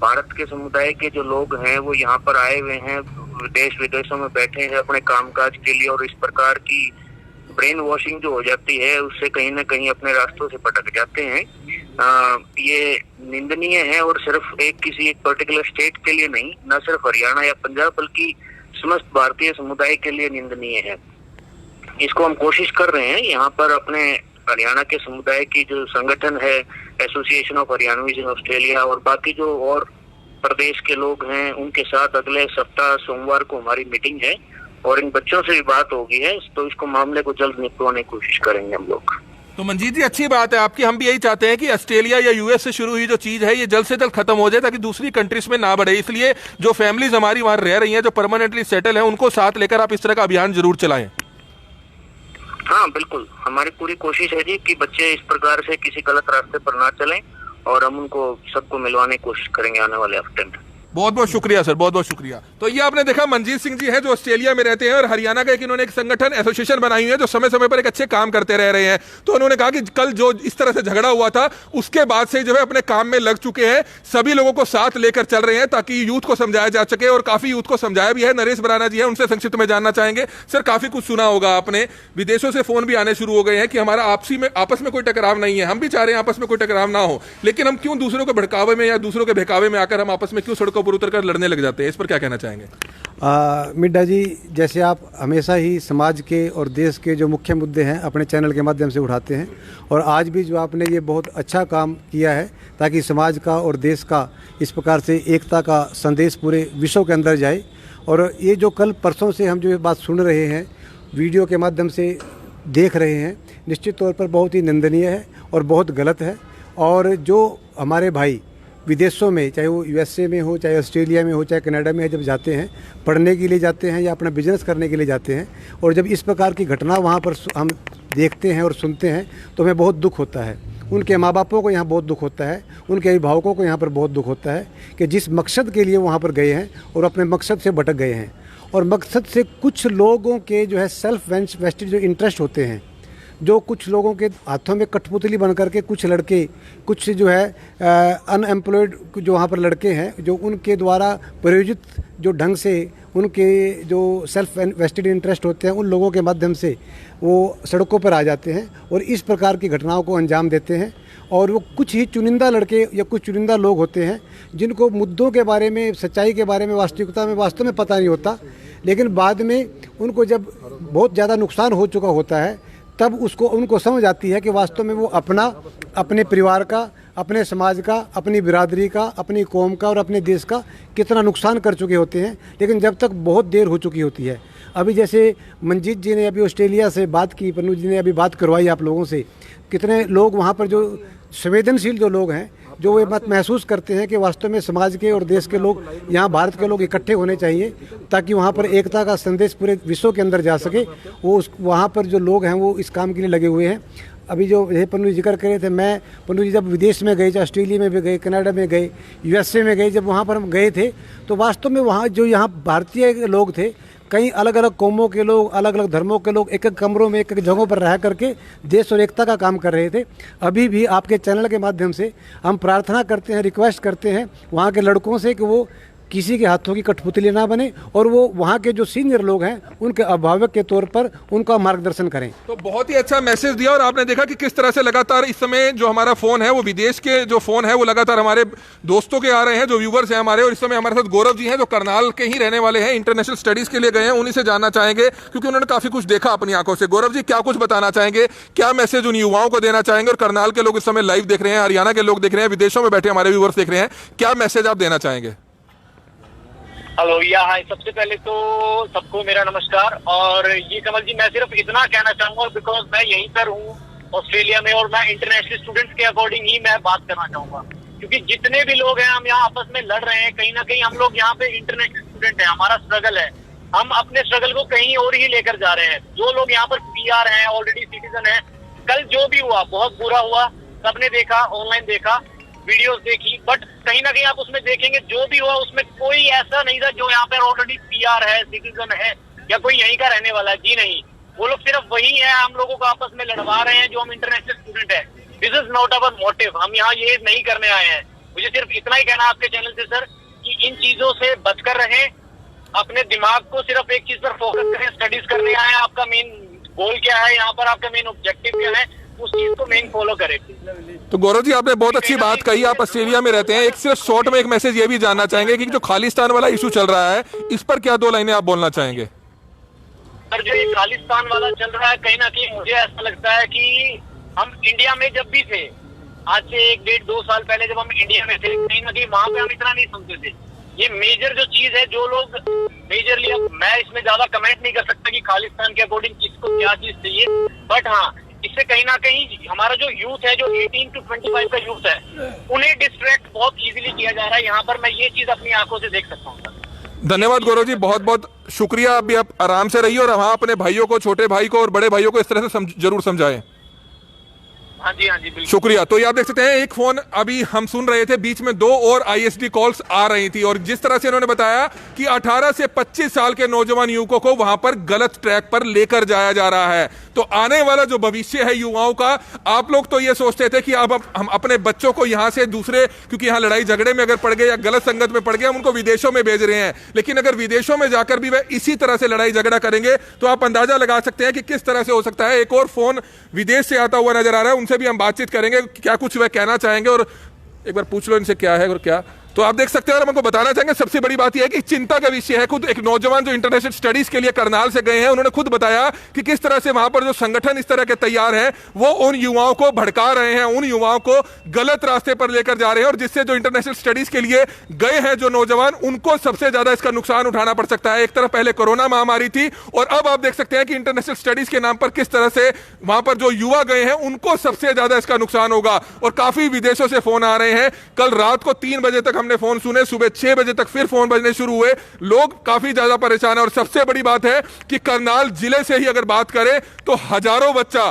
M: भारत के समुदाय के जो लोग हैं वो यहाँ पर आए हुए हैं, देश विदेशों में बैठे हैं अपने कामकाज के लिए, और इस प्रकार की ब्रेन वॉशिंग जो हो जाती है उससे कहीं ना कहीं अपने रास्तों से भटक जाते हैं। ये निंदनीय है, और सिर्फ किसी एक पर्टिकुलर स्टेट के लिए नहीं, न सिर्फ हरियाणा या पंजाब बल्कि समस्त भारतीय समुदाय के लिए निंदनीय है। इसको हम कोशिश कर रहे हैं यहाँ पर अपने हरियाणा के समुदाय की जो संगठन है, association of Haryanvis in Australia, और बाकी जो और प्रदेश के लोग हैं, उनके साथ अगले सप्ताह सोमवार को हमारी मीटिंग है और इन बच्चों से भी बात होगी है, तो इसको मामले को जल्द निपटवाने की कोशिश करेंगे हम लोग।
A: तो मंजीत जी अच्छी बात है आपकी, हम भी यही चाहते हैं कि ऑस्ट्रेलिया या यूएस से शुरू हुई जो चीज है ये जल्द से जल्द खत्म हो जाए, ताकि दूसरी कंट्रीज में ना बढ़े। इसलिए जो फैमिलीज हमारी वहां रह रही हैं, जो परमानेंटली सेटल है, उनको साथ लेकर आप इस तरह का अभियान जरूर चलाएं।
M: हाँ बिल्कुल, हमारी पूरी कोशिश है जी कि बच्चे इस प्रकार से किसी गलत रास्ते पर ना चलें, और हम उनको सबको मिलवाने की कोशिश करेंगे आने वाले हफ्ते में।
A: बहुत बहुत शुक्रिया सर, बहुत बहुत शुक्रिया। तो ये आपने देखा मंजीत सिंह जी हैं जो ऑस्ट्रेलिया में रहते हैं, और हरियाणा का इन्होंने एक संगठन एसोसिएशन बनाई हुई है जो समय समय पर एक अच्छे काम करते रह रहे हैं। तो उन्होंने कहा कि कल जो इस तरह से झगड़ा हुआ था उसके बाद से जो है अपने काम में लग चुके हैं, सभी लोगों को साथ लेकर चल रहे हैं ताकि यूथ को समझाया जा सके, और काफी यूथ को समझाया भी है। नरेश बराना जी है, उनसे संक्षिप्त में जानना चाहेंगे। सर काफी कुछ सुना होगा आपने, विदेशों से फोन भी आने शुरू हो गए हैं कि हमारा आपस में कोई टकराव नहीं है, हम भी चाह रहे हैं आपस में कोई टकराव ना हो, लेकिन हम क्यों दूसरों के भड़कावे में या दूसरों के बहकावे में आकर हम आपस में क्यों सड़कों पर उतर कर लड़ने जाते हैं? इस पर क्या कहना चाहेंगे?
N: मिड्डा जी, जैसे आप हमेशा ही समाज के और देश के जो मुख्य मुद्दे हैं अपने चैनल के माध्यम से उठाते हैं, और आज भी जो आपने ये बहुत अच्छा काम किया है ताकि समाज का और देश का इस प्रकार से एकता का संदेश पूरे विश्व के अंदर जाए। और ये जो कल परसों से हम जो ये बात सुन रहे हैं, वीडियो के माध्यम से देख रहे हैं, निश्चित तौर पर बहुत ही निंदनीय है और बहुत गलत है। और जो हमारे भाई विदेशों में, चाहे वो यूएसए में हो, चाहे ऑस्ट्रेलिया में हो, चाहे कनाडा में, जब जाते हैं, पढ़ने के लिए जाते हैं या अपना बिजनेस करने के लिए जाते हैं, और जब इस प्रकार की घटना वहाँ पर हम देखते हैं और सुनते हैं तो हमें बहुत दुख होता है। उनके माँ बापों को यहाँ बहुत दुख होता है, उनके अभिभावकों को यहाँ पर बहुत दुख होता है कि जिस मकसद के लिए वहाँ पर गए हैं और अपने मकसद से भटक गए हैं, और मकसद से कुछ लोगों के जो है सेल्फ वेस्टेड जो इंटरेस्ट होते हैं, जो कुछ लोगों के हाथों में कठपुतली बन करके कुछ लड़के, कुछ जो है अनएम्प्लॉयड जो वहाँ पर लड़के हैं, जो उनके द्वारा प्रायोजित जो ढंग से उनके जो सेल्फ वेस्टेड इंटरेस्ट होते हैं, उन लोगों के माध्यम से वो सड़कों पर आ जाते हैं और इस प्रकार की घटनाओं को अंजाम देते हैं। और वो कुछ ही चुनिंदा लड़के या कुछ चुनिंदा लोग होते हैं जिनको मुद्दों के बारे में, सच्चाई के बारे में, वास्तविकता में वास्तव में पता नहीं होता, लेकिन बाद में उनको जब बहुत ज़्यादा नुकसान हो चुका होता है तब उनको समझ आती है कि वास्तव में वो अपने परिवार का, अपने समाज का, अपनी बिरादरी का, अपनी कौम का और अपने देश का कितना नुकसान कर चुके होते हैं, लेकिन जब तक बहुत देर हो चुकी होती है। अभी जैसे मंजीत जी ने अभी ऑस्ट्रेलिया से बात की, पन्नू जी ने अभी बात करवाई आप लोगों से, कितने लोग वहाँ पर जो संवेदनशील जो लोग हैं, जो वे मत महसूस करते हैं कि वास्तव में समाज के और देश के लोग, यहाँ भारत के लोग इकट्ठे होने चाहिए ताकि वहाँ पर एकता का संदेश पूरे विश्व के अंदर जा सके। वो वहाँ पर जो लोग हैं वो इस काम के लिए लगे हुए हैं। अभी जो ये पन्नू जी जिक्र कर रहे थे, मैं पन्नू जी जब विदेश में गए, चाहे ऑस्ट्रेलिया में भी गए, कनाडा में गए, यूएसए में गए, जब वहाँ पर हम गए थे तो वास्तव में वहाँ जो यहाँ भारतीय लोग थे, कई अलग अलग कौमों के लोग, अलग अलग धर्मों के लोग एक एक कमरों में, एक एक जगहों पर रह करके देश और एकता का काम कर रहे थे। अभी भी आपके चैनल के माध्यम से हम प्रार्थना करते हैं, रिक्वेस्ट करते हैं वहाँ के लड़कों से कि वो किसी के हाथों की कठपुतली ना बने और वो वहाँ के जो सीनियर लोग हैं उनके अभिभावक के तौर पर उनका मार्गदर्शन करें।
A: तो बहुत ही अच्छा मैसेज दिया और आपने देखा कि किस तरह से लगातार इस समय जो हमारा फोन है वो विदेश के जो फोन है वो लगातार हमारे दोस्तों के आ रहे हैं, जो व्यूवर्स हैं हमारे। और इस समय हमारे साथ गौरव जी हैं जो करनाल के ही रहने वाले हैं, इंटरनेशनल स्टडीज के लिए गए हैं, उन्हीं से जानना चाहेंगे क्योंकि उन्होंने काफी कुछ देखा अपनी आंखों से। गौरव जी, क्या कुछ बताना चाहेंगे, क्या मैसेज उन युवाओं को देना चाहेंगे? और करनाल के लोग इस समय लाइव देख रहे हैं, हरियाणा के लोग देख रहे हैं, विदेशों में बैठे हमारे व्यूवर्स देख रहे हैं, क्या मैसेज आप देना चाहेंगे?
O: हेलो या हाय, सबसे पहले तो सबको मेरा नमस्कार। और ये कमल जी, मैं सिर्फ इतना कहना चाहूंगा बिकॉज मैं यहीं पर हूँ ऑस्ट्रेलिया में और मैं इंटरनेशनल स्टूडेंट्स के अकॉर्डिंग ही मैं बात करना चाहूंगा, क्योंकि जितने भी लोग हैं हम यहाँ आपस में लड़ रहे हैं, कहीं ना कहीं हम लोग यहाँ पे इंटरनेशनल स्टूडेंट हैं, हमारा स्ट्रगल है, हम अपने स्ट्रगल को कहीं और ही लेकर जा रहे हैं। जो लोग यहाँ पर PR हैं, ऑलरेडी सिटीजन है, कल जो भी हुआ बहुत बुरा हुआ, सबने देखा, ऑनलाइन देखा, वीडियोस देखी, बट कहीं ना कहीं आप उसमें देखेंगे जो भी हुआ उसमें कोई ऐसा नहीं था जो यहाँ पर ऑलरेडी PR है, सिटीजन है या कोई यहीं का रहने वाला है। जी नहीं, वो लोग सिर्फ वही है, हम लोगों को आपस में लड़वा रहे हैं जो हम इंटरनेशनल स्टूडेंट है। This is not our motive, हम यहाँ ये नहीं करने आए हैं। मुझे सिर्फ इतना ही कहना है आपके चैनल से सर कि इन चीजों से बचकर रहें, अपने दिमाग को सिर्फ एक चीज पर फोकस करें, स्टडीज करने आए हैं, आपका मेन गोल क्या है यहाँ पर, आपका मेन ऑब्जेक्टिव क्या है, उस चीज को मेन फॉलो करें।
A: तो गौरव जी, आपने बहुत अच्छी बात कही, आप ऑस्ट्रेलिया में रहते हैं, एक सिर्फ शॉर्ट में एक मैसेज ये भी जानना चाहेंगे कि जो खालिस्तान वाला इशू चल रहा है इस पर क्या 2 लाइनें आप बोलना चाहेंगे?
O: सर, जो ये खालिस्तान वाला चल रहा है, कहीं ना कहीं मुझे ऐसा लगता है कि हम इंडिया में जब भी थे, आज से 1, 1.5, 2 साल पहले जब हम इंडिया में थे, कहीं ना कहीं वहां पे हम इतना नहीं समझते थे। ये मेजर जो चीज है, जो लोग मेजरली, अब मैं इसमें ज्यादा कमेंट नहीं कर सकता कि खालिस्तान के अकॉर्डिंग किसको क्या चीज चाहिए, बट हाँ, इससे कहीं ना कहीं हमारा जो यूथ है, जो 18 to 25 का यूथ है, उन्हें डिस्ट्रैक्ट बहुत इजीली किया जा रहा है। यहाँ पर मैं ये चीज अपनी आंखों से देख सकता हूँ।
A: धन्यवाद गौरव जी, बहुत बहुत शुक्रिया। अभी आप आराम से रहिए और वहाँ अपने भाइयों को, छोटे भाई को और बड़े भाइयों को इस तरह से जरूर समझाएं।
O: हाँ जी, हाँ जी, बिल्कुल।
A: शुक्रिया। तो ये आप देख सकते हैं, एक फोन अभी हम सुन रहे थे, बीच में 2 और ISD कॉल्स आ रही थी और जिस तरह से इन्होंने बताया कि 18 से 25 साल के नौजवान युवकों को वहां पर गलत ट्रैक पर लेकर जाया जा रहा है। तो आने वाला जो भविष्य है युवाओं का, आप लोग तो ये सोचते थे कि अब हम अपने बच्चों को यहां से दूसरे, क्योंकि यहां लड़ाई झगड़े में अगर पड़ गए या गलत संगत में पड़ गए, हम उनको विदेशों में भेज रहे हैं, लेकिन अगर विदेशों में जाकर भी वे इसी तरह से लड़ाई झगड़ा करेंगे तो आप अंदाजा लगा सकते हैं कि किस तरह से हो सकता है। एक और फोन विदेश से आता हुआ नजर आ रहा है, उनसे भी हम बातचीत करेंगे, क्या कुछ वह कहना चाहेंगे और एक बार पूछ लो इनसे क्या है और क्या। तो आप देख सकते हैं और हमको बताना चाहेंगे, सबसे बड़ी बात यह है कि चिंता का विषय है। खुद एक नौजवान जो इंटरनेशनल स्टडीज के लिए करनाल से गए हैं, उन्होंने खुद बताया कि किस तरह से वहां पर जो संगठन इस तरह के तैयार हैं वो उन युवाओं को भड़का रहे हैं, उन युवाओं को गलत रास्ते पर लेकर जा रहे हैं और जिससे जो इंटरनेशनल स्टडीज के लिए गए हैं जो नौजवान, उनको सबसे ज्यादा इसका नुकसान उठाना पड़ सकता है। एक तरफ पहले कोरोना महामारी थी और अब आप देख सकते हैं कि इंटरनेशनल स्टडीज के नाम पर किस तरह से वहां पर जो युवा गए हैं उनको सबसे ज्यादा इसका नुकसान होगा। और काफी विदेशों से फोन आ रहे हैं, कल रात को 3 बजे तक हमने फोन सुने, सुबह 6 बजे तक फिर फोन बजने शुरू हुए, लोग काफी ज्यादा परेशान है। और सबसे बड़ी बात है कि करनाल जिले से ही अगर बात करें तो हजारों बच्चा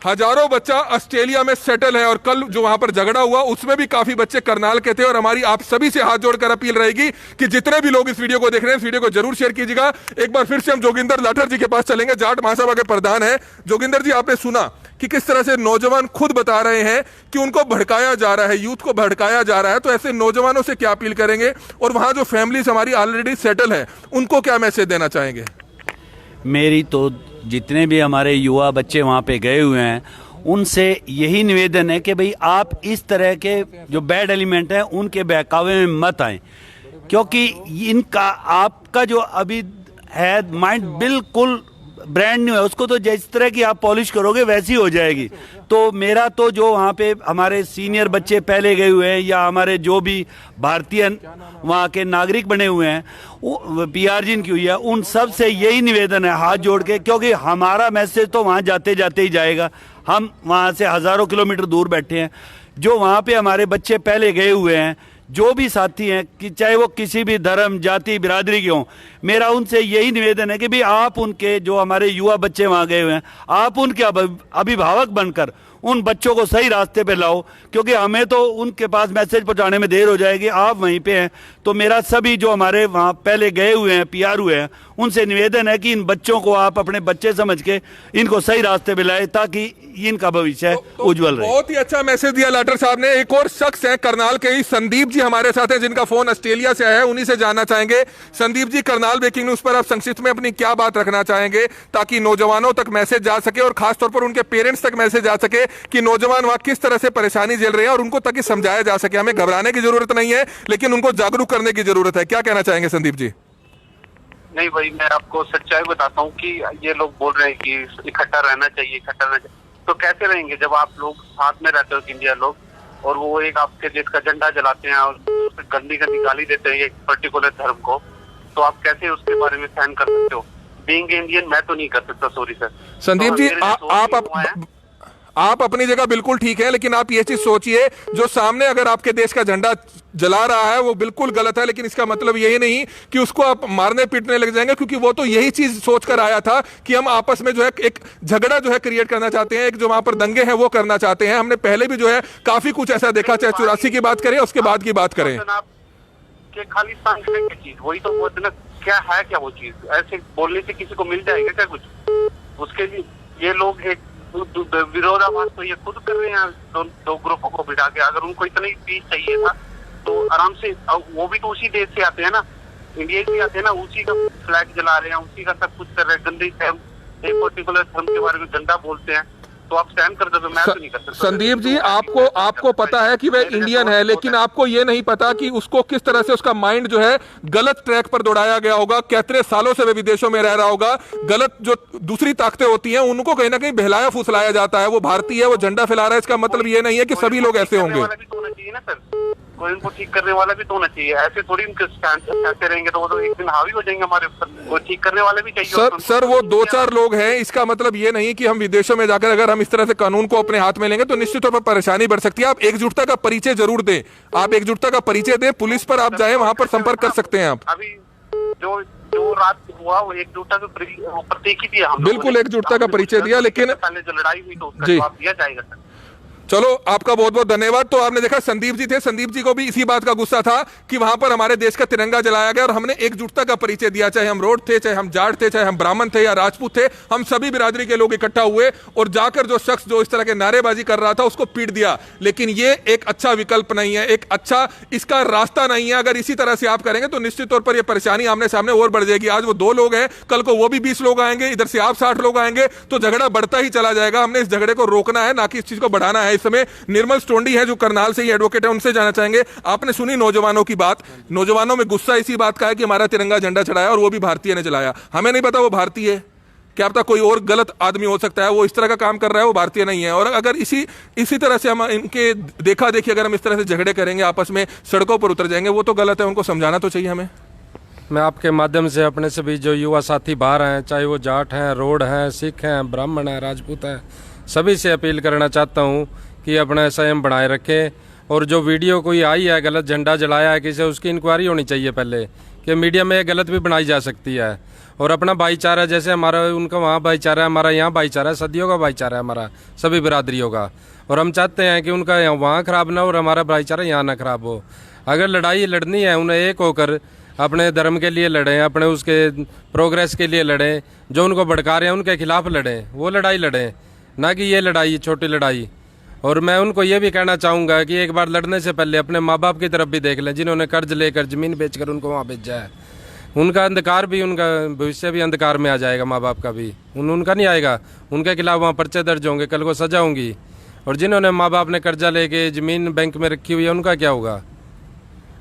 A: हजारों बच्चा ऑस्ट्रेलिया में सेटल है और कल जो वहां पर झगड़ा हुआ उसमें भी काफी बच्चे करनाल के थे। और हमारी आप सभी से हाथ जोड़कर अपील रहेगी कि जितने भी लोग इस वीडियो को देख रहे हैं इस वीडियो को जरूर शेयर कीजिएगा। एक बार फिर से हम जोगिंदर लाठर जी के पास चलेंगे, जाट महासभा के प्रधान है। जोगिंदर जी, आपने सुना कि किस तरह से नौजवान खुद बता रहे हैं कि उनको भड़काया जा रहा है, यूथ को भड़काया जा रहा है, तो ऐसे नौजवानों से क्या अपील करेंगे और वहां जो फैमिलीज हमारी ऑलरेडी सेटल है उनको क्या मैसेज देना चाहेंगे?
B: मेरी तो जितने भी हमारे युवा बच्चे वहाँ पे गए हुए हैं उनसे यही निवेदन है कि भाई आप इस तरह के जो बैड एलिमेंट हैं उनके बहकावे में मत आएं, क्योंकि इनका आपका जो अभी है माइंड बिल्कुल ब्रांड न्यू है, उसको तो जिस तरह की आप पॉलिश करोगे वैसी हो जाएगी। तो मेरा तो जो वहाँ पे हमारे सीनियर बच्चे पहले गए हुए हैं या हमारे जो भी भारतीय वहाँ के नागरिक बने हुए हैं वो PR जिनकी हुई है, उन सब से यही निवेदन है हाथ जोड़ के, क्योंकि हमारा मैसेज तो वहाँ जाते जाते ही जाएगा। हम वहाँ से हज़ारों किलोमीटर दूर बैठे हैं, जो वहाँ पे हमारे बच्चे पहले गए हुए हैं, जो भी साथी हैं कि चाहे वो किसी भी धर्म जाति बिरादरी के हों, मेरा उनसे यही निवेदन है कि भी आप उनके जो हमारे युवा बच्चे वहाँ गए हुए हैं आप उनके अभिभावक बनकर उन बच्चों को सही रास्ते पे लाओ, क्योंकि हमें तो उनके पास मैसेज पहुँचाने में देर हो जाएगी, आप वहीं पे हैं। तो मेरा सभी जो हमारे वहाँ पहले गए हुए हैं PR हुए हैं उनसे निवेदन है कि इन बच्चों को आप अपने बच्चे समझ के इनको सही रास्ते पे लाए ताकि इनका भविष्य उज्जवल रहे।
A: बहुत ही अच्छा मैसेज दिया लाठर साहब ने। एक और शख्स है करनाल के ही संदीप जी हमारे साथ हैं जिनका फोन ऑस्ट्रेलिया से आया है, उन्हीं से जानना चाहेंगे। संदीप जी, करनाल ब्रेकिंग न्यूज पर आप संक्षिप्त में अपनी क्या बात रखना चाहेंगे ताकि नौजवानों तक मैसेज जा सके और खासतौर पर उनके पेरेंट्स तक मैसेज जा सके कि नौजवान वहां किस तरह से परेशानी झेल रहे हैं और उनको ताकि समझाया जा सके। हमें घबराने की जरूरत नहीं है लेकिन उनको जागरूक करने की जरूरत है। क्या कहना चाहेंगे संदीप जी?
P: नहीं भाई, मैं आपको सच्चाई बताता हूँ कि ये लोग बोल रहे हैं कि इकट्ठा रहना चाहिए, इकट्ठा रहना चाहिए, तो कैसे रहेंगे जब आप लोग साथ में रहते हो इंडिया लोग और वो एक आपके देश का झंडा जलाते हैं और गंदी गंदी गाली देते हैं एक पर्टिकुलर धर्म को, तो आप कैसे उसके बारे में सहन कर सकते हो? बीइंग इंडियन मैं तो नहीं कर सकता, सॉरी सर।
A: संदीप जी, आप अपनी जगह बिल्कुल ठीक है, लेकिन आप ये चीज सोचिए जो सामने अगर आपके देश का झंडा जला रहा है वो बिल्कुल गलत है, लेकिन इसका मतलब यही नहीं कि उसको आप मारने पीटने लग जाएंगे, क्योंकि वो तो यही चीज सोचकर आया था कि हम आपस में जो है एक झगड़ा जो है क्रिएट करना चाहते हैं, एक जो वहां पर दंगे हैं वो करना चाहते हैं। हमने पहले भी जो है काफी कुछ ऐसा देखा, चाहे 84 की बात करें उसके बाद की बात करें।
P: खालिस्तान की चीज वही तो वो क्या है, क्या वो चीज ऐसे बोलने से किसी को मिल जाएगा क्या कुछ? उसके लिए ये लोग एक विरोधाभास तो ये खुद कर रहे हैं दो ग्रुपों को बिठा के। अगर उनको इतना ही पीस चाहिए था तो आराम से, वो भी तो उसी देश से आते हैं ना, इंडिया से आते हैं ना, उसी का फ्लैग जला रहे हैं, उसी का सब कुछ कर रहे हैं, गंदी एक पर्टिकुलर धर्म के बारे में गंदा बोलते हैं, तो आप स्टैंड कर दो। मैं तो नहीं कर सकता।
A: संदीप जी, आपको पता है कि वह इंडियन है, लेकिन आपको ये नहीं पता कि उसको किस तरह से उसका माइंड जो है गलत ट्रैक पर दौड़ाया गया होगा, कितने सालों से वह विदेशों में रह रहा होगा। गलत जो दूसरी ताकतें होती हैं उनको कहीं ना कहीं बहलाया फुसलाया जाता है। वो भारतीय है, वो झंडा फैला रहा है, इसका मतलब ये नहीं है कि सभी लोग ऐसे होंगे।
P: कोई उनको ठीक करने वाला भी तो होना चाहिए, ऐसे थोड़ी उनके कहते रहेंगे तो वो तो एक दिन हावी हो जाएंगे हमारे ऊपर। वो ठीक करने वाले भी चाहिए।
A: सर वो 2-4 लोग हैं, इसका मतलब ये नहीं कि हम विदेशों में जाकर अगर हम इस तरह से कानून को अपने हाथ में लेंगे तो निश्चित तौर पर परेशानी बढ़ सकती है। आप एकजुटता का परिचय जरूर दें, आप एकजुटता का परिचय दें, पुलिस पर आप जाएं, वहां पर संपर्क कर सकते हैं आप।
P: अभी जो रात हुआ वो एकजुटता का प्रतीक ही दिया,
A: बिल्कुल एकजुटता का परिचय दिया, लेकिन
P: पहले जो लड़ाई हुई तो उसका जवाब दिया जाएगा सर।
A: चलो, आपका बहुत बहुत धन्यवाद। तो आपने देखा संदीप जी थे, संदीप जी को भी इसी बात का गुस्सा था कि वहां पर हमारे देश का तिरंगा जलाया गया और हमने एकजुटता का परिचय दिया, चाहे हम रोड थे, चाहे हम जाट थे, चाहे हम ब्राह्मण थे या राजपूत थे, हम सभी बिरादरी के लोग इकट्ठा हुए और जाकर जो शख्स जो इस तरह के नारेबाजी कर रहा था उसको पीट दिया। लेकिन ये एक अच्छा विकल्प नहीं है, एक अच्छा इसका रास्ता नहीं है। अगर इसी तरह से आप करेंगे तो निश्चित तौर पर यह परेशानी आमने सामने और बढ़ जाएगी। आज वो 2 लोग हैं, कल को वो भी 20 लोग आएंगे, इधर से आप 60 लोग आएंगे, तो झगड़ा बढ़ता ही चला जाएगा। हमने इस झगड़े को रोकना है, ना कि इस चीज को बढ़ाना है। इस समय निर्मल स्टोंडी है जो करनाल से ही एडवोकेट है, उनसे जानना चाहेंगे। आपने सुनी नौजवानों की बात, नौजवानों में गुस्सा इसी बात का है कि हमारा तिरंगा झंडा चढ़ाया और वो भी भारतीय ने चलाया। हमें नहीं पता वो भारतीय है, क्या पता कोई और गलत आदमी हो सकता है, वो इस तरह का काम कर रहा है, वो भारतीय नहीं है। और अगर इसी तरह से हम इनके देखा देखी अगर हम इस तरह से झगड़े करेंगे, आपस में सड़कों पर उतर जाएंगे, वो तो गलत है। उनको समझाना तो चाहिए हमें।
Q: मैं आपके माध्यम से अपने सभी जो युवा साथी बाहर हैं, चाहे वो जाट हैं, रोड हैं, सिख हैं, ब्राह्मण हैं, राजपूत हैं, सभी से अपील करना चाहता हूँ कि अपना संयम बनाए रखें और जो वीडियो कोई आई है गलत झंडा जलाया है किसी, उसकी इंक्वायरी होनी चाहिए पहले, कि मीडिया में गलत भी बनाई जा सकती है। और अपना भाईचारा, जैसे हमारा उनका वहाँ भाईचारा है, हमारा यहाँ भाईचारा है, सदियों का भाईचारा है हमारा सभी बिरादरियों का, और हम चाहते हैं कि उनका वहाँ ख़राब ना हो और हमारा भाईचारा यहाँ ना ख़राब हो। अगर लड़ाई लड़नी है उन्हें एक होकर अपने धर्म के लिए लड़ें, अपने उसके प्रोग्रेस के लिए लड़ें, जो उनको भड़का रहे हैं उनके खिलाफ लड़ें, वो लड़ाई लड़ें, ना कि ये लड़ाई छोटी लड़ाई। और मैं उनको ये भी कहना चाहूँगा कि एक बार लड़ने से पहले अपने माँ बाप की तरफ भी देख लें, जिन्होंने कर्ज लेकर ज़मीन बेचकर उनको वहाँ भेजा है। उनका अंधकार भी, उनका भविष्य भी अंधकार में आ जाएगा, माँ बाप का भी उनका नहीं आएगा। उनके खिलाफ वहाँ पर्चे दर्ज होंगे, कल को सजा होंगी। और जिन्होंने माँ बाप ने कर्जा लेके ज़मीन बैंक में रखी हुई है, उनका क्या होगा।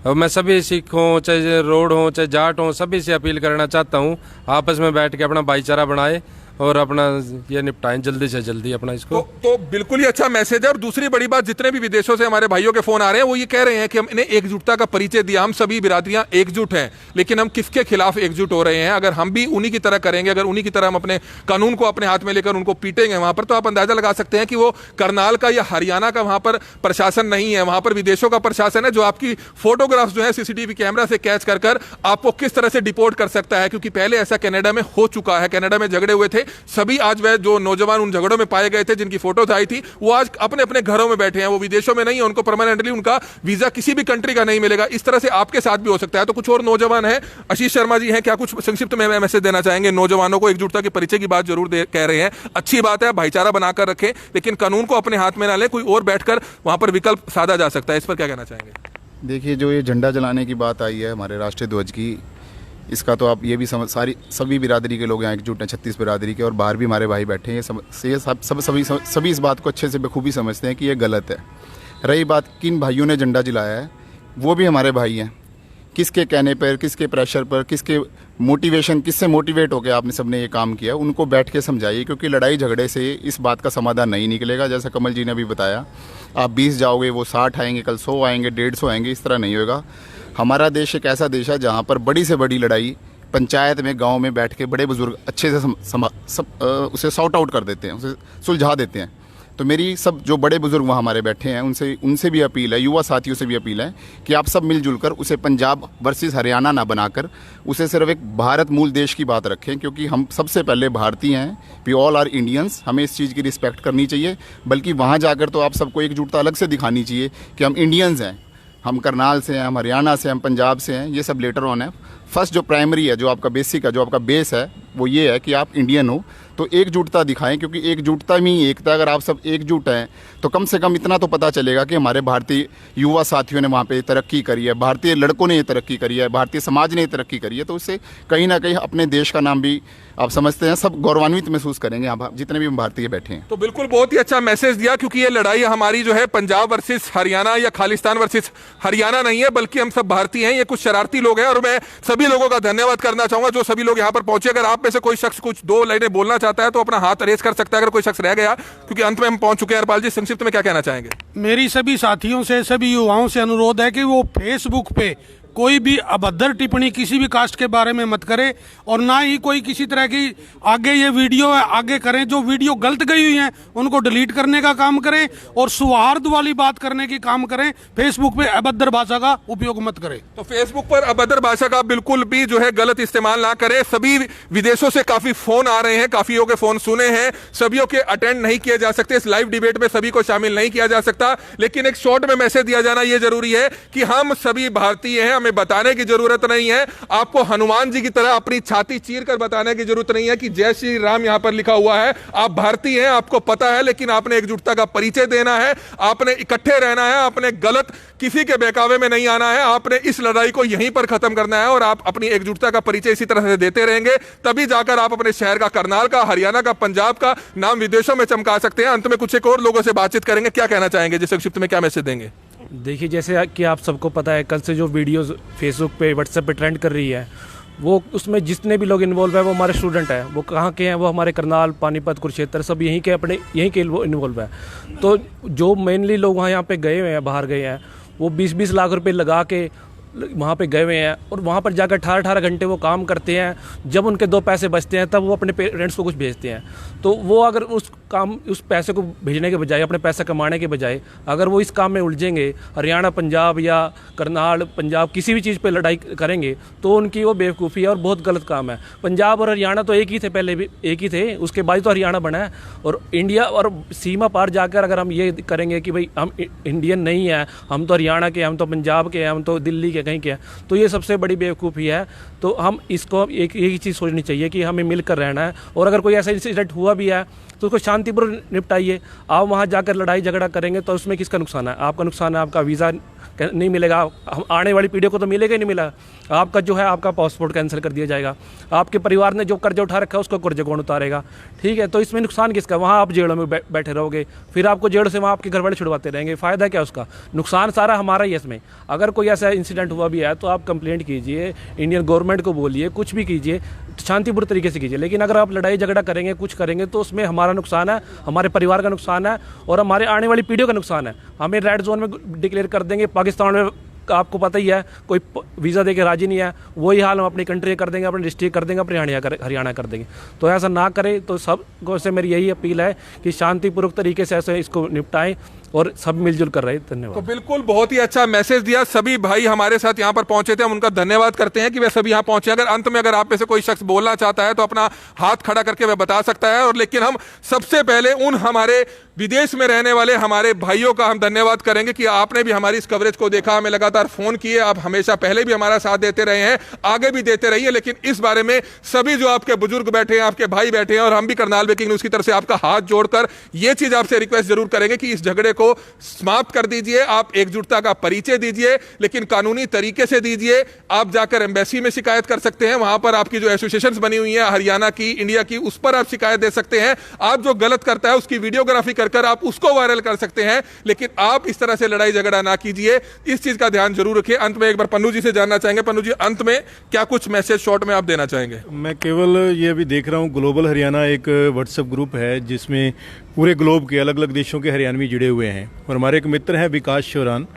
Q: और मैं सभी सिख हों, चाहे रोड हों, चाहे जाट हों, सभी से अपील करना चाहता हूँ, आपस में बैठ के अपना भाईचारा बनाए और अपना ये निपटाएं जल्दी से जल्दी अपना इसको।
A: तो बिल्कुल ही अच्छा मैसेज है। और दूसरी बड़ी बात, जितने भी विदेशों से हमारे भाइयों के फोन आ रहे हैं वो ये कह रहे हैं कि हम इन्हें एकजुटता का परिचय दिया, हम सभी बिरादरियां एकजुट हैं, लेकिन हम किसके खिलाफ एकजुट हो रहे हैं। अगर हम भी उन्हीं की तरह करेंगे, अगर उन्हीं की तरह हम अपने कानून को अपने हाथ में लेकर उनको पीटेंगे वहां पर, तो आप अंदाजा लगा सकते हैं कि वो करनाल का या हरियाणा का वहां पर प्रशासन नहीं है, वहां पर विदेशों का प्रशासन है, जो आपकी फोटोग्राफ्स जो है सीसीटीवी कैमरा से कैच कर आपको किस तरह से डिपोर्ट कर सकता है। क्योंकि पहले ऐसा कनाडा में हो चुका है, कनाडा में झगड़े हुए थे, सभी आज वह जो नौजवान उन झगड़ों में पाए गए थे, जिनकी फोटोज आई थी, वो आज अपने अपने घरों में बैठे हैं, वो विदेशों में नहीं है, उनको परमानेंटली उनका वीजा किसी भी कंट्री का नहीं मिलेगा। इस तरह से आपके साथ भी हो सकता है। तो कुछ और नौजवान हैं, आशीष शर्मा जी हैं, क्या कुछ संक्षिप्त में मैसेज देना चाहेंगे? नौजवानों को एकजुटता के परिचय की बात जरूर कह रहे हैं, अच्छी बात है, भाईचारा बनाकर रखें, लेकिन कानून को अपने हाथ में ना लें, कोई और बैठकर वहां पर विकल्प साधा जा सकता है। इस पर क्या कहना चाहेंगे?
F: देखिए, जो ये झंडा जलाने की बात आई है हमारे राष्ट्रीय ध्वज की, इसका तो आप ये भी समझ, सभी बिरादरी के लोग यहाँ एकजुट हैं, 36 बिरादरी के, और बाहर भी हमारे भाई बैठे हैं, सभी इस बात को अच्छे से बखूबी समझते हैं कि ये गलत है। रही बात किन भाइयों ने झंडा जलाया है, वो भी हमारे भाई हैं। किसके कहने पर, किसके प्रेशर पर, किसके मोटिवेशन, किससे मोटिवेट होकर आपने सबने ये काम किया, उनको बैठ के समझाइए, क्योंकि लड़ाई झगड़े से इस बात का समाधान नहीं निकलेगा। जैसा कमल जी ने अभी बताया, आप 20 जाओगे, वो 60 आएंगे, कल 100 आएंगे, 150 आएंगे, इस तरह नहीं होगा। हमारा देश एक ऐसा देश है जहाँ पर बड़ी से बड़ी लड़ाई पंचायत में, गांव में बैठ के बड़े बुजुर्ग अच्छे से उसे सॉर्ट आउट कर देते हैं, उसे सुलझा देते हैं। तो मेरी सब जो बड़े बुजुर्ग वहाँ हमारे बैठे हैं, उनसे भी अपील है, युवा साथियों से भी अपील है कि आप सब मिलजुल कर उसे पंजाब वर्सेस हरियाणा ना बनाकर उसे सिर्फ एक भारत मूल देश की बात रखें, क्योंकि हम सबसे पहले भारतीय हैं, वी ऑल आर इंडियंस, हमें इस चीज़ की रिस्पेक्ट करनी चाहिए। बल्कि वहाँ जाकर तो आप सबको एकजुटता अलग से दिखानी चाहिए कि हम इंडियंस हैं, हम करनाल से हैं, हम हरियाणा से हैं, हम पंजाब से हैं, ये सब लेटर ऑन है। फर्स्ट जो प्राइमरी है, जो आपका बेसिक है, जो आपका बेस है, वो ये है कि आप इंडियन हो, तो एकजुटता दिखाएं, क्योंकि एकजुटता में ही एकता। अगर आप सब एकजुट हैं तो कम से कम इतना तो पता चलेगा कि हमारे भारतीय युवा साथियों ने वहाँ पे तरक्की करी है, भारतीय लड़कों ने ये तरक्की करी है, भारतीय समाज ने ये तरक्की करी है। तो उससे कहीं ना कहीं अपने देश का नाम भी, आप समझते हैं, सब गौरवान्वित महसूस करेंगे आप जितने भी भारतीय बैठे हैं।
A: तो बिल्कुल बहुत ही अच्छा मैसेज दिया, क्योंकि ये लड़ाई हमारी जो है पंजाब वर्सेस हरियाणा या खालिस्तान वर्सेस हरियाणा नहीं है, बल्कि हम सब भारतीय हैं। ये कुछ शरारती लोग हैं, और मैं सभी लोगों का धन्यवाद करना चाहूंगा जो सभी लोग यहाँ पर पहुंचे। अगर आप में से कोई शख्स कुछ 2 लाइनें बोलना चाहता है तो अपना हाथ रेज कर सकता है, अगर कोई शख्स रह गया, क्योंकि अंत में हम पहुंच चुके हैं। हरपाल जी, संक्षिप्त में क्या कहना चाहेंगे?
I: मेरी सभी साथियों से, सभी युवाओं से अनुरोध है कि वो फेसबुक पे कोई भी अभद्र टिप्पणी किसी भी कास्ट के बारे में मत करे, और ना ही कोई किसी तरह की आगे ये वीडियो है आगे करें। जो वीडियो गलत गई हुई है उनको डिलीट करने का काम करें, और सौहार्द वाली बात करने की काम करें। फेसबुक पे अभद्र भाषा का उपयोग मत करें।
A: तो फेसबुक पर अभद्र भाषा का बिल्कुल भी जो है गलत इस्तेमाल ना करें। सभी विदेशों से काफी फोन आ रहे हैं, काफियों के फोन सुने हैं, सभी के अटेंड नहीं किए जा सकते, इस लाइव डिबेट में सभी को शामिल नहीं किया जा सकता, लेकिन एक शॉर्ट में मैसेज दिया जाना यह जरूरी है कि हम सभी भारतीय हैं। हमें बताने की जरूरत नहीं है, आपको हनुमान जी की तरह अपनी छाती चीर कर बताने की जरूरत नहीं है कि जय श्री राम यहां पर लिखा हुआ है। आप भारतीय हैं, आपको पता है, लेकिन आपने एकजुटता का परिचय देना है, आपने इकट्ठे रहना है, आपने गलत किसी के बहकावे में नहीं आना है, आपने इस लड़ाई को यहीं पर खत्म करना है। और आप अपनी एकजुटता का परिचय इसी तरह से देते रहेंगे, तभी जाकर आप अपने शहर का, करनाल का, हरियाणा का, पंजाब का नाम विदेशों में चमका सकते हैं। अंत में कुछ एक और लोगों से बातचीत करेंगे, क्या कहना चाहेंगे? जिस संक्षिप्त में क्या मैसेज देंगे?
R: देखिए, जैसे कि आप सबको पता है, कल से जो वीडियोस फेसबुक पे, व्हाट्सएप पे ट्रेंड कर रही है, वो उसमें जितने भी लोग इन्वॉल्व है वो हमारे स्टूडेंट हैं। वो कहाँ के हैं? वो हमारे करनाल, पानीपत, कुरुक्षेत्र, सब यहीं के, अपने यहीं के इन्वॉल्व है। तो जो मेनली लोग वहाँ यहाँ पे गए हुए हैं, बाहर गए हैं, वो 20-20 लाख रुपए लगा के वहाँ पे गए हुए हैं, और वहाँ पर जाकर 18-18 घंटे वो काम करते हैं। जब उनके 2 पैसे बचते हैं तब वो अपने पेरेंट्स को कुछ भेजते हैं। तो वो अगर काम, उस पैसे को भेजने के बजाय, अपने पैसा कमाने के बजाय अगर वो इस काम में उलझेंगे, हरियाणा पंजाब या करनाल पंजाब किसी भी चीज़ पे लड़ाई करेंगे, तो उनकी वो बेवकूफ़ी है और बहुत गलत काम है। पंजाब और हरियाणा तो एक ही थे, पहले भी एक ही थे, उसके बाद तो हरियाणा बना है। और इंडिया और सीमा पार जाकर अगर हम ये करेंगे कि भाई हम इंडियन नहीं है, हम तो हरियाणा के, हम तो पंजाब के, हम तो दिल्ली के, कहीं के हैं, तो ये सबसे बड़ी बेवकूफ़ी है। तो हम इसको एक ही चीज़ सोचनी चाहिए कि हमें मिलकर रहना है, और अगर कोई ऐसा इंसिडेंट हुआ भी है तो उसको शांतिपूर्ण निपटाइए। आप वहाँ जाकर लड़ाई झगड़ा करेंगे तो उसमें किसका नुकसान है? आपका नुकसान है, आपका वीज़ा नहीं मिलेगा, हम आने वाली पीढ़ी को तो मिलेगा ही नहीं मिला, आपका जो है आपका पासपोर्ट कैंसिल कर दिया जाएगा, आपके परिवार ने जो कर्जा उठा रखा है उसको कर्जे कौन उतारेगा? ठीक है, तो इसमें नुकसान किसका? वहाँ आप जेलों में बैठे रहोगे, फिर आपको जेल से वहाँ आपके घर वाले छुड़वाते रहेंगे, फ़ायदा क्या उसका? नुकसान सारा हमारा ही है इसमें। अगर कोई ऐसा इंसिडेंट हुआ भी है तो आप कंप्लेंट कीजिए, इंडियन गवर्नमेंट को बोलिए, कुछ भी कीजिए, शांतिपूर्ण तरीके से कीजिए। लेकिन अगर आप लड़ाई झगड़ा करेंगे, कुछ करेंगे, तो उसमें हमारा नुकसान है, हमारे परिवार का नुकसान है और हमारे आने वाली पीढ़ियों का नुकसान है। हमें रेड जोन में डिक्लेयर कर देंगे, पाकिस्तान में आपको पता ही है कोई वीज़ा देके राजी नहीं है, वही हाल हम अपनी कंट्री कर देंगे, अपनी डिस्ट्रिक्ट कर देंगे, अपने हरियाणा कर देंगे। तो ऐसा ना करें। तो सबको से मेरी यही अपील है कि शांतिपूर्वक तरीके से ऐसे इसको निपटाएं और सब मिलजुल कर रहे। धन्यवाद।
A: तो बिल्कुल बहुत ही अच्छा मैसेज दिया। सभी भाई हमारे साथ यहाँ पर पहुंचे थे, हम उनका धन्यवाद करते हैं कि वे सभी यहाँ पहुंचे। अगर अंत में अगर आप में से कोई शख्स बोलना चाहता है तो अपना हाथ खड़ा करके वह बता सकता है। और लेकिन हम सबसे पहले उन हमारे विदेश में रहने वाले हमारे भाइयों का हम धन्यवाद करेंगे कि आपने भी हमारी इस कवरेज को देखा, हमें लगातार फोन किए, आप हमेशा पहले भी हमारा साथ देते रहे हैं, आगे भी देते रहिए। लेकिन इस बारे में सभी जो आपके बुजुर्ग बैठे हैं, आपके भाई बैठे हैं, और हम भी करनाल ब्रेकिंग न्यूज की तरफ से आपका हाथ जोड़कर ये चीज आपसे रिक्वेस्ट जरूर करेंगे कि इस झगड़े को समाप्त कर दीजिए। आप एकजुटता का परिचय दीजिए, लेकिन कानूनी तरीके से दीजिए। आप जाकर एम्बेसी में शिकायत कर सकते हैं, वहां पर आपकी जो एसोसिएशंस बनी हुई है हरियाणा की, इंडिया की, उस पर आप शिकायत दे सकते हैं। आप जो गलत करता है उसकी वीडियोग्राफी कर आप उसको वायरल कर सकते हैं, लेकिन आप इस तरह से लड़ाई झगड़ा ना कीजिए। इस चीज का ध्यान जरूर रखिए। अंत में एक बार पन्नू जी से जानना चाहेंगे, पन्नू जी अंत में क्या कुछ मैसेज शॉर्ट में आप देना चाहेंगे?
C: मैं केवल ये अभी देख रहा हूँ, ग्लोबल हरियाणा एक व्हाट्सएप ग्रुप है जिसमें पूरे ग्लोब के अलग अलग देशों के हरियाणवी जुड़े हुए हैं। और हमारे एक मित्र हैं विकास शौरान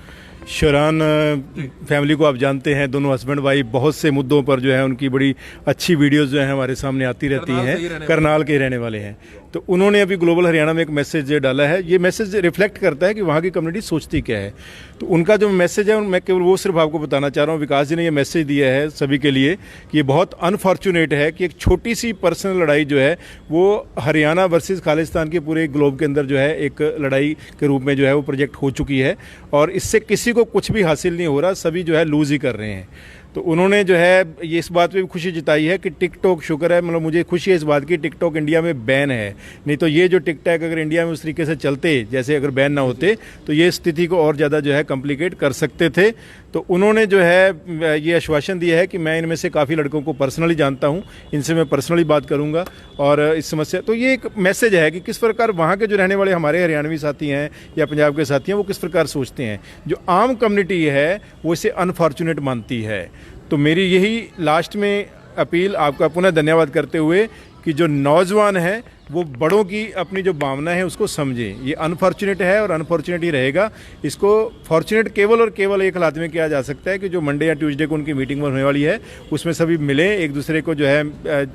C: फैमिली को आप जानते हैं, दोनों हस्बैंड वाइफ बहुत से मुद्दों पर जो है उनकी बड़ी अच्छी वीडियोस जो है हमारे सामने आती रहती हैं। करनाल के रहने वाले हैं। तो उन्होंने अभी ग्लोबल हरियाणा में एक मैसेज डाला है। ये मैसेज रिफ्लेक्ट करता है कि वहाँ की कम्युनिटी सोचती क्या है। तो उनका जो मैसेज है, मैं केवल वो सिर्फ आपको बताना चाह रहा हूँ। विकास जी ने ये मैसेज दिया है सभी के लिए कि ये बहुत अनफॉर्चुनेट है कि एक छोटी सी पर्सनल लड़ाई जो है वो हरियाणा वर्सेस खालिस्तान के पूरे ग्लोब के अंदर जो है एक लड़ाई के रूप में जो है वो प्रोजेक्ट हो चुकी है, और इससे किसी को कुछ भी हासिल नहीं हो रहा, सभी जो है लूज ही कर रहे हैं। तो उन्होंने जो है ये इस बात पे भी खुशी जताई है कि टिकटॉक, शुक्र है, मतलब मुझे खुशी है इस बात की, टिकटॉक इंडिया में बैन है। नहीं तो ये जो टिकटॉक अगर इंडिया में उस तरीके से चलते जैसे अगर बैन ना होते तो ये स्थिति को और ज़्यादा जो है कॉम्प्लिकेट कर सकते थे। तो उन्होंने जो है ये आश्वासन दिया है कि मैं इनमें से काफ़ी लड़कों को पर्सनली जानता हूँ, इनसे मैं पर्सनली बात करूँगा और इस समस्या। तो ये एक मैसेज है कि किस प्रकार वहाँ के जो रहने वाले हमारे हरियाणवी साथी हैं या पंजाब के साथी हैं वो किस प्रकार सोचते हैं। जो आम कम्युनिटी है वो इसे अनफॉर्चुनेट मानती है। तो मेरी यही लास्ट में अपील, आपका पुनः धन्यवाद करते हुए, कि जो नौजवान हैं वो बड़ों की अपनी जो भावना है उसको समझें। ये अनफॉर्चुनेट है और अनफॉर्चुनेट ही रहेगा। इसको फॉर्चुनेट केवल और केवल एक हालात में किया जा सकता है कि जो मंडे या ट्यूसडे को उनकी मीटिंग होने वाली है उसमें सभी मिलें, एक दूसरे को जो है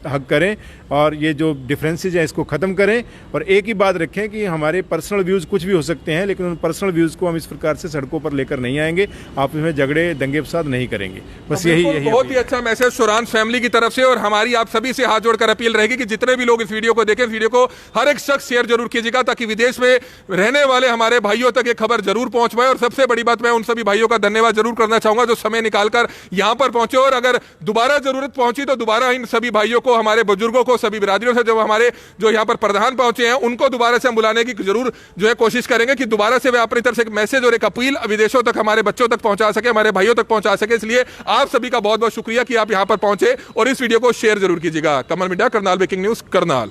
C: हक करें और ये जो डिफरेंसेज हैं इसको ख़त्म करें। और एक ही बात रखें कि हमारे पर्सनल व्यूज़ कुछ भी हो सकते हैं, लेकिन उन पर्सनल व्यूज़ को हम इस प्रकार से सड़कों पर लेकर नहीं आएंगे, आप इसमें झगड़े दंगे फसाद नहीं करेंगे। बस यही
A: बहुत ही अच्छा मैसेज शौरान फैमिली की तरफ से। और हमारी आप सभी से हाथ जोड़कर अपील रहेगी कि जितने भी लोग इस वीडियो को देखें, वीडियो को हर एक शख्स शेयर जरूर कीजिएगा ताकि विदेश में रहने वाले हमारे भाइयों तक ये खबर जरूर पहुंच पाए। और सबसे बड़ी बात, मैं उन सभी भाइयों का धन्यवाद जरूर करना चाहूंगा जो समय निकालकर यहां पर पहुंचे। और अगर दोबारा जरूरत पहुंची तो दोबारा इन सभी भाइयों को, हमारे बुजुर्गों को, सभी बिरादरियों से, जब हमारे जो यहां पर प्रधान पहुंचे हैं उनको दोबारा से हम बुलाने की जरूर जो है कोशिश करेंगे कि दोबारा से वे अपनी तरफ से एक मैसेज और एक अपील विदेशों तक, हमारे बच्चों तक पहुंचा सके, हमारे भाइयों तक पहुंचा सके। इसलिए आप सभी का बहुत बहुत शुक्रिया कि आप यहां पर पहुंचे और इस वीडियो को शेयर जरूर कीजिएगा। Kamal media, Karnal breaking news, Karnal.